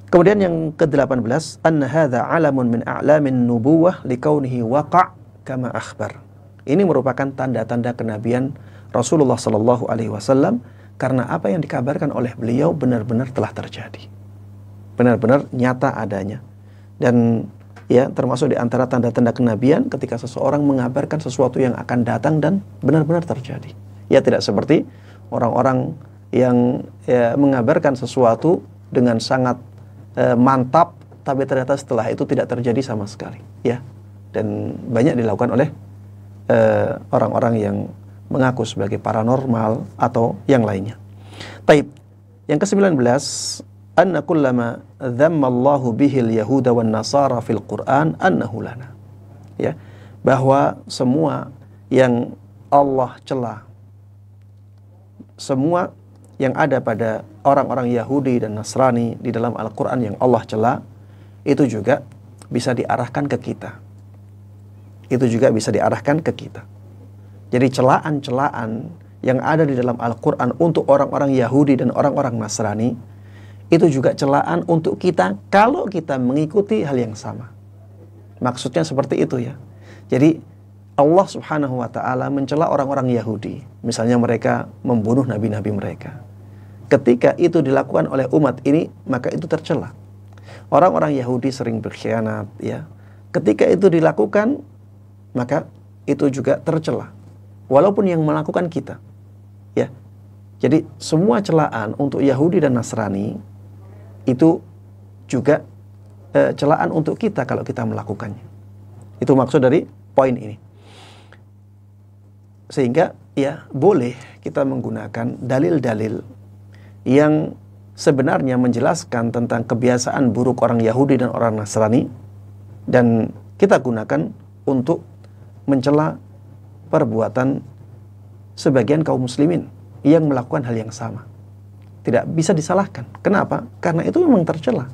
Kemudian yang ke-18, anna hadza 'alamun min a'lamin nubuwah likaunihi waqa' kama akhbar. Ini merupakan tanda-tanda kenabian Rasulullah sallallahu alaihi wasallam karena apa yang dikabarkan oleh beliau benar-benar telah terjadi. Benar-benar nyata adanya. Dan ya, termasuk di antara tanda-tanda kenabian ketika seseorang mengabarkan sesuatu yang akan datang dan benar-benar terjadi. Ya, tidak seperti orang-orang yang mengabarkan sesuatu dengan sangat mantap, tapi ternyata setelah itu tidak terjadi sama sekali. Ya, dan banyak dilakukan oleh orang-orang yang mengaku sebagai paranormal atau yang lainnya. Taib. Yang ke-19, anna kullama dhamma Allahu bihil yahuda wan nasara fil Qur'an annahu lana. Ya, bahwa semua yang Allah cela, semua yang ada pada orang-orang Yahudi dan Nasrani di dalam Al-Quran yang Allah cela, itu juga bisa diarahkan ke kita. Itu juga bisa diarahkan ke kita. Jadi celaan-celaan yang ada di dalam Al-Quran untuk orang-orang Yahudi dan orang-orang Nasrani, itu juga celaan untuk kita kalau kita mengikuti hal yang sama. Maksudnya seperti itu ya. Jadi Allah Subhanahu wa ta'ala mencela orang-orang Yahudi. Misalnya mereka membunuh nabi-nabi mereka. Ketika itu dilakukan oleh umat ini, maka itu tercela. Orang-orang Yahudi sering berkhianat ya. Ketika itu dilakukan, maka itu juga tercela. Walaupun yang melakukan kita. Ya. Jadi semua celaan untuk Yahudi dan Nasrani itu juga celaan untuk kita kalau kita melakukannya. Itu maksud dari poin ini. Sehingga ya boleh kita menggunakan dalil-dalil yang sebenarnya menjelaskan tentang kebiasaan buruk orang Yahudi dan orang Nasrani, dan kita gunakan untuk mencela perbuatan sebagian kaum muslimin yang melakukan hal yang sama. Tidak bisa disalahkan. Kenapa? Karena itu memang tercela.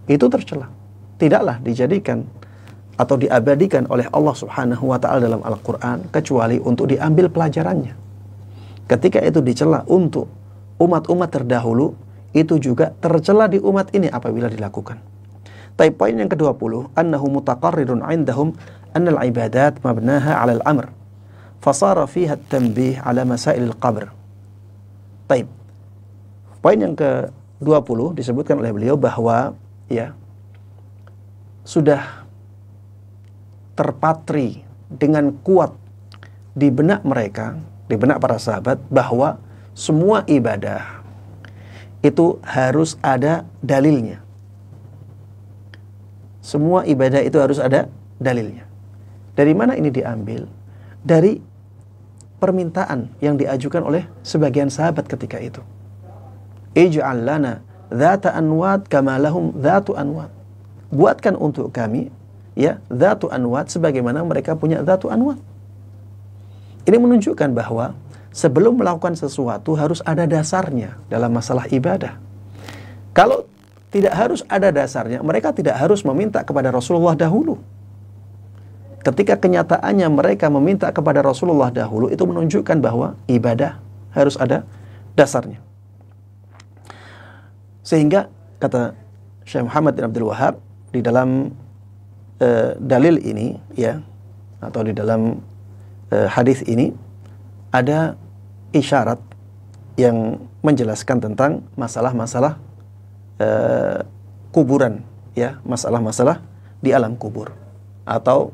Itu tercela. Tidaklah dijadikan atau diabadikan oleh Allah Subhanahu wa ta'ala dalam Al-Quran kecuali untuk diambil pelajarannya. Ketika itu dicela untuk umat-umat terdahulu, itu juga tercela di umat ini apabila dilakukan. Tapi poin yang ke-20, annahu mutaqarrirun 'indahum annal ibadat mabnaha 'alal amr fasara fiha at-tanbih 'ala masailil qabr. Baik. Poin yang ke-20 disebutkan oleh beliau bahwa ya sudah terpatri dengan kuat di benak mereka, di benak para sahabat, bahwa semua ibadah itu harus ada dalilnya. Semua ibadah itu harus ada dalilnya. Dari mana ini diambil? Dari permintaan yang diajukan oleh sebagian sahabat ketika itu. Ij'al lana dhata anwat kama lahum dhatu anwat. Buatkan untuk kami ya dhatu anwat sebagaimana mereka punya dhatu anwat. Ini menunjukkan bahwa sebelum melakukan sesuatu harus ada dasarnya dalam masalah ibadah. Kalau tidak harus ada dasarnya, mereka tidak harus meminta kepada Rasulullah dahulu. Ketika kenyataannya mereka meminta kepada Rasulullah dahulu, itu menunjukkan bahwa ibadah harus ada dasarnya. Sehingga kata Syekh Muhammad bin Abdul Wahhab di dalam dalil ini ya, atau di dalam hadis ini ada isyarat yang menjelaskan tentang masalah-masalah kuburan ya, masalah-masalah di alam kubur atau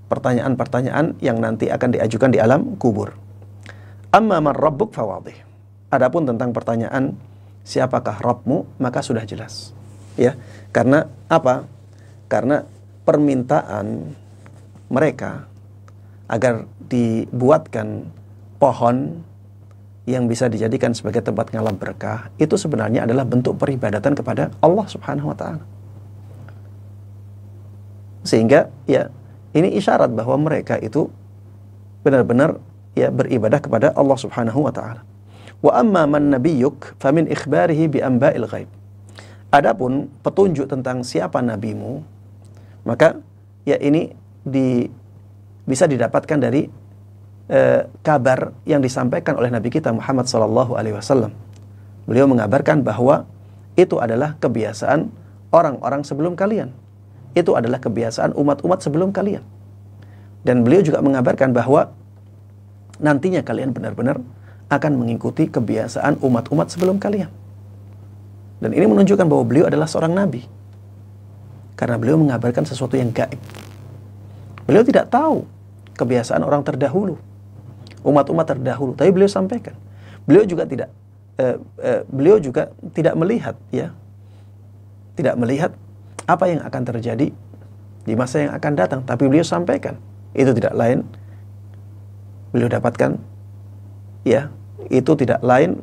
pertanyaan-pertanyaan yang nanti akan diajukan di alam kubur. Amma man rabbuk fawadih. Adapun tentang pertanyaan siapakah Rabbmu, maka sudah jelas. Ya, karena apa? Karena permintaan mereka agar dibuatkan pohon yang bisa dijadikan sebagai tempat ngalam berkah, itu sebenarnya adalah bentuk peribadatan kepada Allah Subhanahu wa ta'ala. Sehingga ya ini isyarat bahwa mereka itu benar-benar ya beribadah kepada Allah Subhanahu wa taala. Wa amma man nabiyyuk famin ikhbarihi bi amba'il ghaib. Adapun petunjuk tentang siapa nabimu, maka ya ini bisa didapatkan dari kabar yang disampaikan oleh Nabi kita Muhammad sallallahu alaihi wasallam. Beliau mengabarkan bahwa itu adalah kebiasaan orang-orang sebelum kalian. Itu adalah kebiasaan umat-umat sebelum kalian. Dan beliau juga mengabarkan bahwa nantinya kalian benar-benar akan mengikuti kebiasaan umat-umat sebelum kalian. Dan ini menunjukkan bahwa beliau adalah seorang nabi. Karena beliau mengabarkan sesuatu yang gaib. Beliau tidak tahu kebiasaan orang terdahulu, umat-umat terdahulu, tapi beliau sampaikan. Beliau juga tidak melihat, ya, tidak melihat apa yang akan terjadi di masa yang akan datang, tapi beliau sampaikan. Itu tidak lain beliau dapatkan, ya, itu tidak lain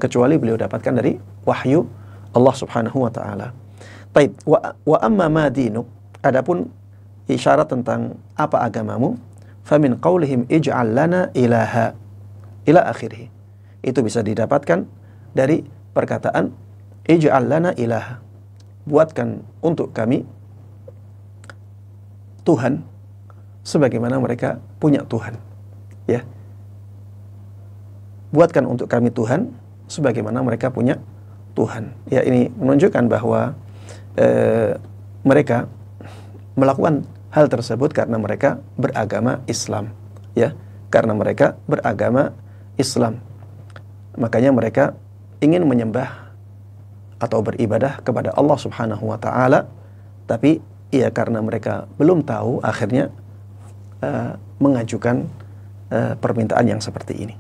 kecuali beliau dapatkan dari wahyu Allah Subhanahu wa taala. Taib, wa amma ma dinuk, adapun isyarat tentang apa agamamu, famin qaulihim ij'al lana ilaha ila akhirih. Itu bisa didapatkan dari perkataan ij'al lana ilaha, buatkan untuk kami Tuhan sebagaimana mereka punya Tuhan, ya. Buatkan untuk kami Tuhan sebagaimana mereka punya Tuhan. Ya, ini menunjukkan bahwa mereka melakukan hal tersebut karena mereka beragama Islam, ya, karena mereka beragama Islam. Makanya mereka ingin menyembah atau beribadah kepada Allah Subhanahu wa taala, tapi ya karena mereka belum tahu, akhirnya mengajukan permintaan yang seperti ini.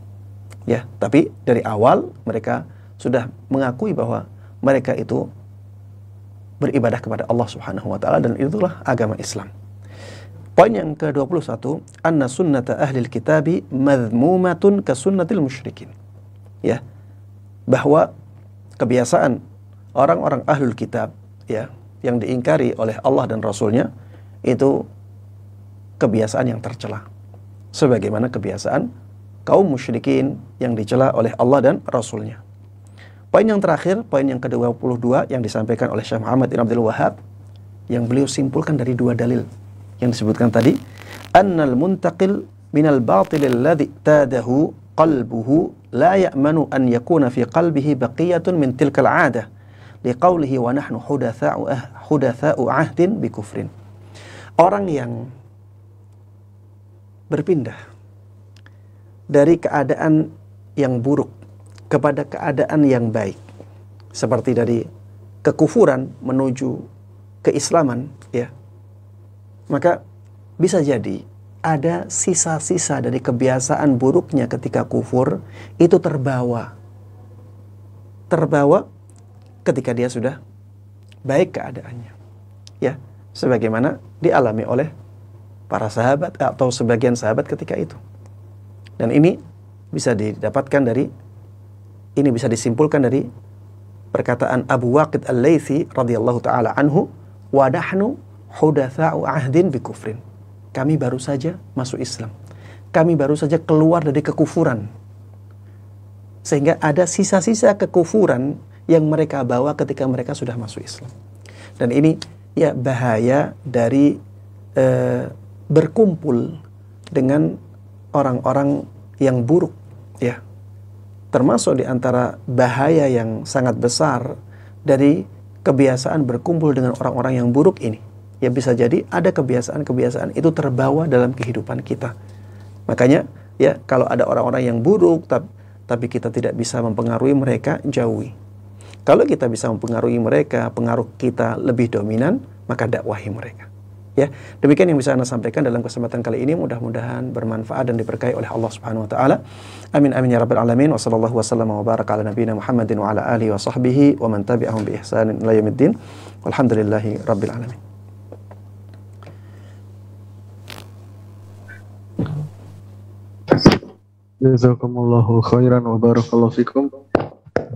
Ya, tapi dari awal mereka sudah mengakui bahwa mereka itu beribadah kepada Allah Subhanahu wa taala, dan itulah agama Islam. Poin yang ke-21, anna sunnata ahlil kitabi madhmumatun ka sunnatil musyrikin. Ya, bahwa kebiasaan orang-orang ahlul kitab, ya, yang diingkari oleh Allah dan Rasulnya, itu kebiasaan yang tercela, sebagaimana kebiasaan kaum musyrikin yang dicela oleh Allah dan Rasulnya. Poin yang terakhir, poin yang ke-22 yang disampaikan oleh Syekh Muhammad bin Abdul Wahhab, yang beliau simpulkan dari dua dalil yang disebutkan tadi, annal muntaqil minal batil alladhi tadahu qalbuhu la ya'manu an yakuna fi qalbihi baqiyatun min tilkal 'adah liqaulihi wa nahnu hudatha'u ahdin bi kufrin. Orang yang berpindah dari keadaan yang buruk kepada keadaan yang baik, seperti dari kekufuran menuju keislaman, ya, maka bisa jadi ada sisa-sisa dari kebiasaan buruknya ketika kufur itu terbawa ketika dia sudah baik keadaannya, ya, sebagaimana dialami oleh para sahabat atau sebagian sahabat ketika itu. Dan ini bisa didapatkan ini bisa disimpulkan dari perkataan Abu Waqid Al-Laythi radhiyallahu taala anhu, wa nahnu hudatsa'u ahdin bi kufrin. Kami baru saja masuk Islam. Kami baru saja keluar dari kekufuran. Sehingga ada sisa-sisa kekufuran yang mereka bawa ketika mereka sudah masuk Islam. Dan ini ya bahaya dari berkumpul dengan orang-orang yang buruk, ya. Termasuk di antara bahaya yang sangat besar dari kebiasaan berkumpul dengan orang-orang yang buruk ini, ya bisa jadi ada kebiasaan-kebiasaan itu terbawa dalam kehidupan kita. Makanya ya kalau ada orang-orang yang buruk tapi kita tidak bisa mempengaruhi mereka, jauhi. Kalau kita bisa mempengaruhi mereka, pengaruh kita lebih dominan, maka dakwahi mereka. Ya, demikian yang bisa Anda sampaikan dalam kesempatan kali ini. Mudah-mudahan bermanfaat dan diberkahi oleh Allah Subhanahu wa taala. Amin amin ya rabbal alamin. Wa sallallahu wasallam wa baraka ala nabiyyina Muhammadin wa ala alihi wa sahbihi wa man tabi'ahum bi ihsanin ila yaumiddin. Walhamdulillahi rabbil alamin. Jazakumullahu khairan wa barakallahu fikum.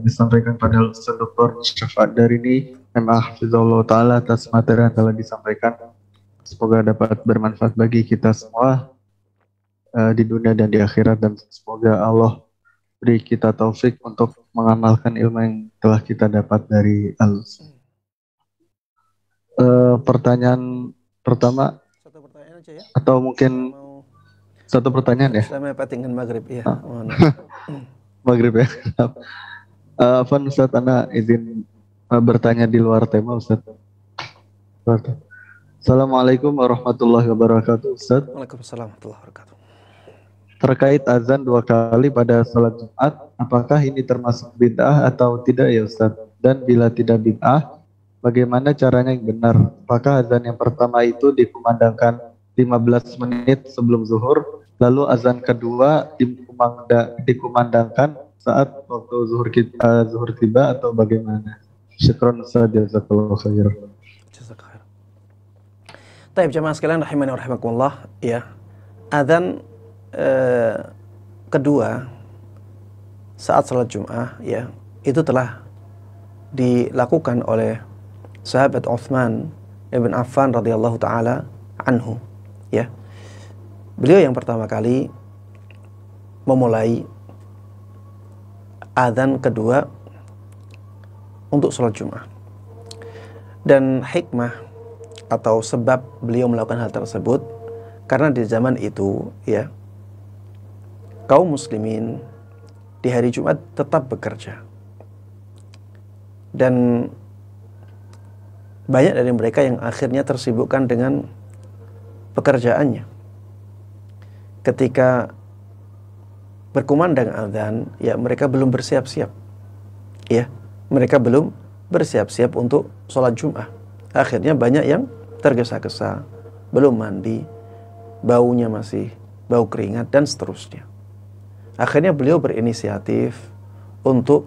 Disampaikan pada Ustaz Dr. Syafat Darini, MA Hafizahullah Ta'ala, atas materi yang telah disampaikan. Semoga dapat bermanfaat bagi kita semua di dunia dan di akhirat, dan semoga Allah beri kita taufik untuk mengamalkan ilmu yang telah kita dapat dari Allah. Pertanyaan pertama, Satu pertanyaan aja ya. atau mungkin satu pertanyaan ya? Selama dengan maghrib, iya. Maghrib ya. Afan Ustaz, Ana izin bertanya di luar tema Ustaz. Assalamualaikum warahmatullahi wabarakatuh Ustaz. Waalaikumsalam warahmatullahi wabarakatuh. Terkait azan 2 kali pada salat Jumat, apakah ini termasuk bid'ah atau tidak ya Ustaz? Dan bila tidak bid'ah, bagaimana caranya yang benar? Apakah azan yang pertama itu dikumandangkan 15 menit sebelum zuhur, lalu azan kedua dikumandangkan saat waktu zuhur tiba, atau bagaimana? Syukran Ustaz, jazakallahu khair. Jazakallahu. Taib jamaah sekalian rahimani wa rahimakumullah, ya. Azan kedua saat salat Jum'ah, ya, itu telah dilakukan oleh sahabat Utsman ibn Affan radhiyallahu taala anhu, ya. Beliau yang pertama kali memulai azan kedua untuk salat Jum'ah. Dan hikmah atau sebab beliau melakukan hal tersebut karena di zaman itu, ya, kaum muslimin di hari Jumat tetap bekerja. Dan banyak dari mereka yang akhirnya tersibukkan dengan pekerjaannya. Ketika berkumandang azan, ya, mereka belum bersiap-siap. Ya, mereka belum bersiap-siap untuk sholat Jum'ah. Akhirnya banyak yang tergesa-gesa, belum mandi, baunya masih bau keringat, dan seterusnya. Akhirnya beliau berinisiatif untuk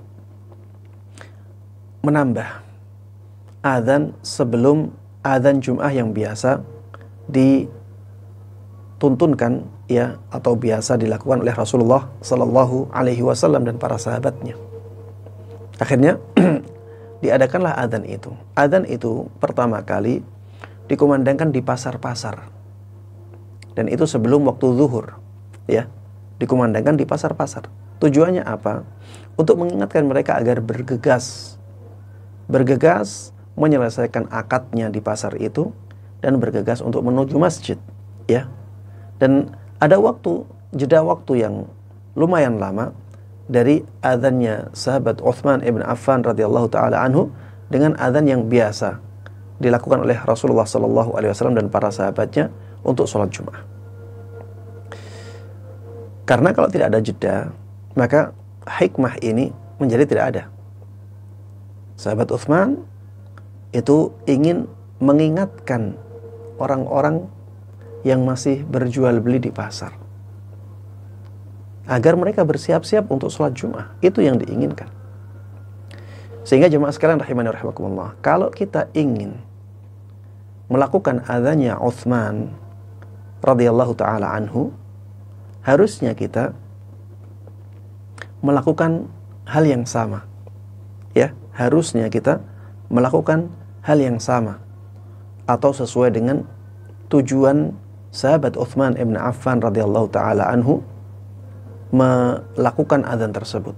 menambah azan sebelum azan Jum'ah yang biasa dituntunkan, ya, atau biasa dilakukan oleh Rasulullah Sallallahu Alaihi Wasallam dan para sahabatnya. Akhirnya diadakanlah azan itu. Azan itu pertama kali dikumandangkan di pasar-pasar, dan itu sebelum waktu zuhur, ya. Dikumandangkan di pasar-pasar. Tujuannya apa? Untuk mengingatkan mereka agar bergegas menyelesaikan akadnya di pasar itu dan bergegas untuk menuju masjid, ya. Dan ada jeda waktu yang lumayan lama dari azannya sahabat Utsman ibn Affan radhiyallahu taala anhu dengan azan yang biasa dilakukan oleh Rasulullah sallallahu alaihi wasallam dan para sahabatnya untuk sholat Jumat. Karena kalau tidak ada jeda, maka hikmah ini menjadi tidak ada. Sahabat Utsman itu ingin mengingatkan orang-orang yang masih berjual beli di pasar agar mereka bersiap-siap untuk sholat Jumat. Itu yang diinginkan. Sehingga jemaah sekalian rahimani wa rahimakumullah, kalau kita ingin melakukan azannya Utsman radhiyallahu taala anhu, harusnya kita melakukan hal yang sama, ya. Harusnya kita melakukan hal yang sama atau sesuai dengan tujuan sahabat Utsman ibn Affan radhiyallahu taala anhu melakukan azan tersebut.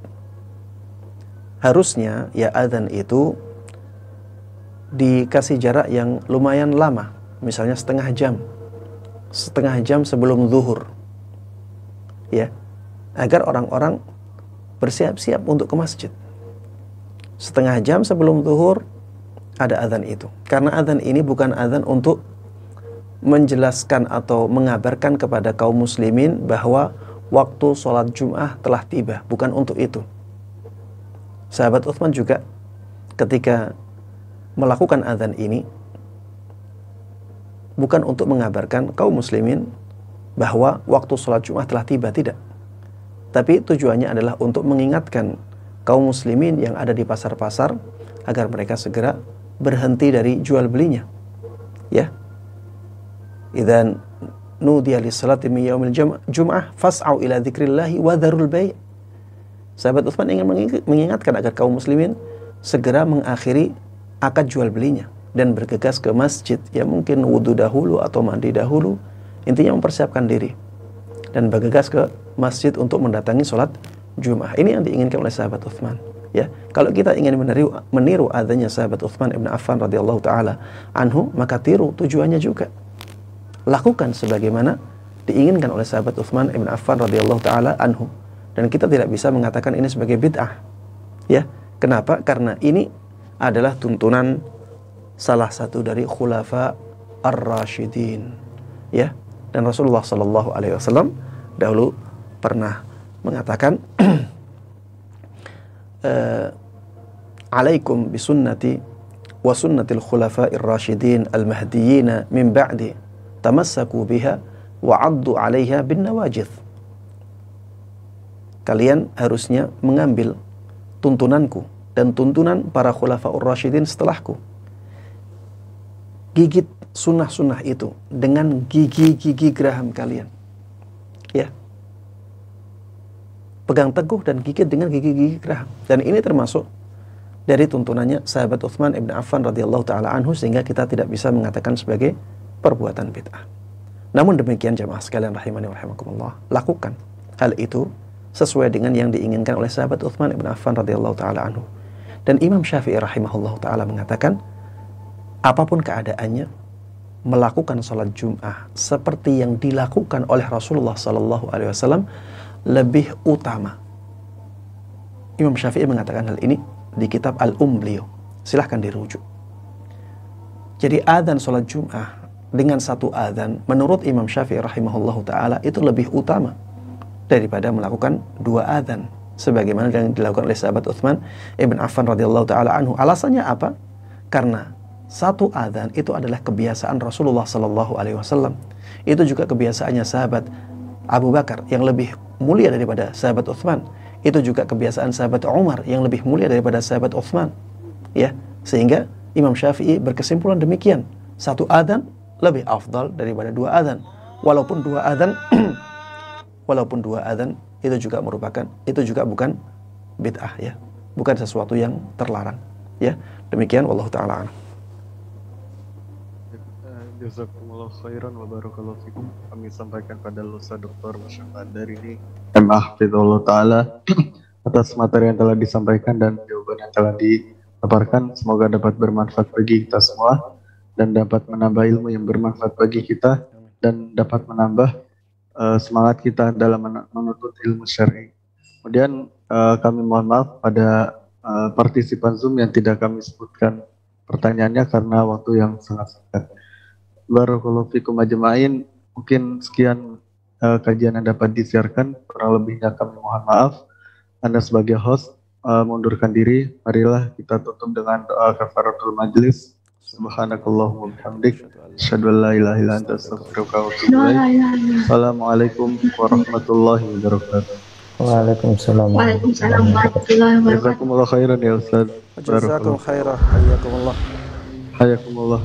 Harusnya, ya, azan itu dikasih jarak yang lumayan lama, misalnya setengah jam sebelum zuhur, ya, agar orang-orang bersiap-siap untuk ke masjid. Setengah jam sebelum zuhur ada azan itu. Karena azan ini bukan azan untuk menjelaskan atau mengabarkan kepada kaum muslimin bahwa waktu sholat Jum'ah telah tiba. Bukan untuk itu. Sahabat Utsman juga ketika melakukan azan ini bukan untuk mengabarkan kaum muslimin bahwa waktu sholat Jum'ah telah tiba, tidak. Tapi tujuannya adalah untuk mengingatkan kaum muslimin yang ada di pasar-pasar agar mereka segera berhenti dari jual belinya, ya. Idzan nudiya lis-salati min yaumil jum'ah fas'au ila dzikrillahi wa dzarul bai'. Sahabat Utsman ingin mengingatkan agar kaum muslimin segera mengakhiri akad jual belinya, dan bergegas ke masjid, ya mungkin wudhu dahulu atau mandi dahulu, intinya mempersiapkan diri dan bergegas ke masjid untuk mendatangi sholat Jum'ah. Ini yang diinginkan oleh sahabat Uthman. Ya, kalau kita ingin meniru adanya sahabat Uthman ibn Affan radhiyallahu taala anhu, maka tiru tujuannya juga. Lakukan sebagaimana diinginkan oleh sahabat Uthman ibn Affan radhiyallahu taala anhu. Dan kita tidak bisa mengatakan ini sebagai bid'ah. Ya, kenapa? Karena ini adalah tuntunan salah satu dari khulafa ar-rasyidin. Ya, dan Rasulullah sallallahu alaihi wasallam dahulu pernah mengatakan alaikum bisunnati wa sunnatil khulafa'ir rasyidin al-mahdiyyin min ba'di tamassaku biha wa 'addu 'alaiha bin nawajidh. Kalian harusnya mengambil tuntunanku dan tuntunan para khulafa'ur rasyidin setelahku. Gigit sunnah-sunnah itu dengan gigi-gigi geraham kalian. Ya. Pegang teguh dan gigit dengan gigi-gigi geraham. Dan ini termasuk dari tuntunannya sahabat Uthman ibn Affan radhiyallahu taala anhu, sehingga kita tidak bisa mengatakan sebagai perbuatan bid'ah. Namun demikian jamaah sekalian rahimani wa rahimakumullah, lakukan hal itu sesuai dengan yang diinginkan oleh sahabat Uthman ibn Affan radhiyallahu taala anhu. Dan Imam Syafi'i rahimahullahu taala mengatakan, apapun keadaannya, melakukan salat Jum'ah seperti yang dilakukan oleh Rasulullah sallallahu alaihi wasallam lebih utama. Imam Syafi'i mengatakan hal ini di kitab beliau. Silahkan dirujuk. Jadi adzan salat Jum'ah dengan satu adzan menurut Imam Syafi'i rahimahullahu taala itu lebih utama daripada melakukan dua adzan sebagaimana yang dilakukan oleh sahabat Uthman ibn Affan radhiyallahu taala anhu. Alasannya apa? Karena satu adzan itu adalah kebiasaan Rasulullah sallallahu alaihi wasallam. Itu juga kebiasaannya sahabat Abu Bakar yang lebih mulia daripada sahabat Uthman. Itu juga kebiasaan sahabat Umar yang lebih mulia daripada sahabat Uthman. Ya, sehingga Imam Syafi'i berkesimpulan demikian. Satu adzan lebih afdal daripada dua adzan. Walaupun dua adzan itu juga bukan bid'ah, ya. Bukan sesuatu yang terlarang, ya. Demikian wallahu taala. Jazakumullah khairan wa barakallahu fikum. Kami sampaikan pada Ustaz Dr. Muhammad dari ini Hafizahullah Ta'ala atas materi yang telah disampaikan dan jawaban yang telah dipaparkan. Semoga dapat bermanfaat bagi kita semua dan dapat menambah ilmu yang bermanfaat bagi kita dan dapat menambah semangat kita dalam menuntut ilmu syar'i. Kemudian kami mohon maaf pada partisipan Zoom yang tidak kami sebutkan pertanyaannya karena waktu yang sangat singkat. Barakallahu fikum ajma'in. Mungkin sekian kajian yang dapat disiarkan, kurang lebihnya kami mohon maaf. Anda sebagai host mundurkan diri. Marilah kita tutup dengan doa kafaratul majlis. Subhanakallahumma bihamdik, asyhadu an la ilaha illa anta, astaghfiruka wa atubu ilaik. Assalamualaikum warahmatullahi wabarakatuh. Waalaikumsalam. Waalaikumsalam warahmatullahi wabarakatuh. Jazakumullah khairan ya Ustaz. Jazakum khairah, hayyakumullah. Hayakumullah.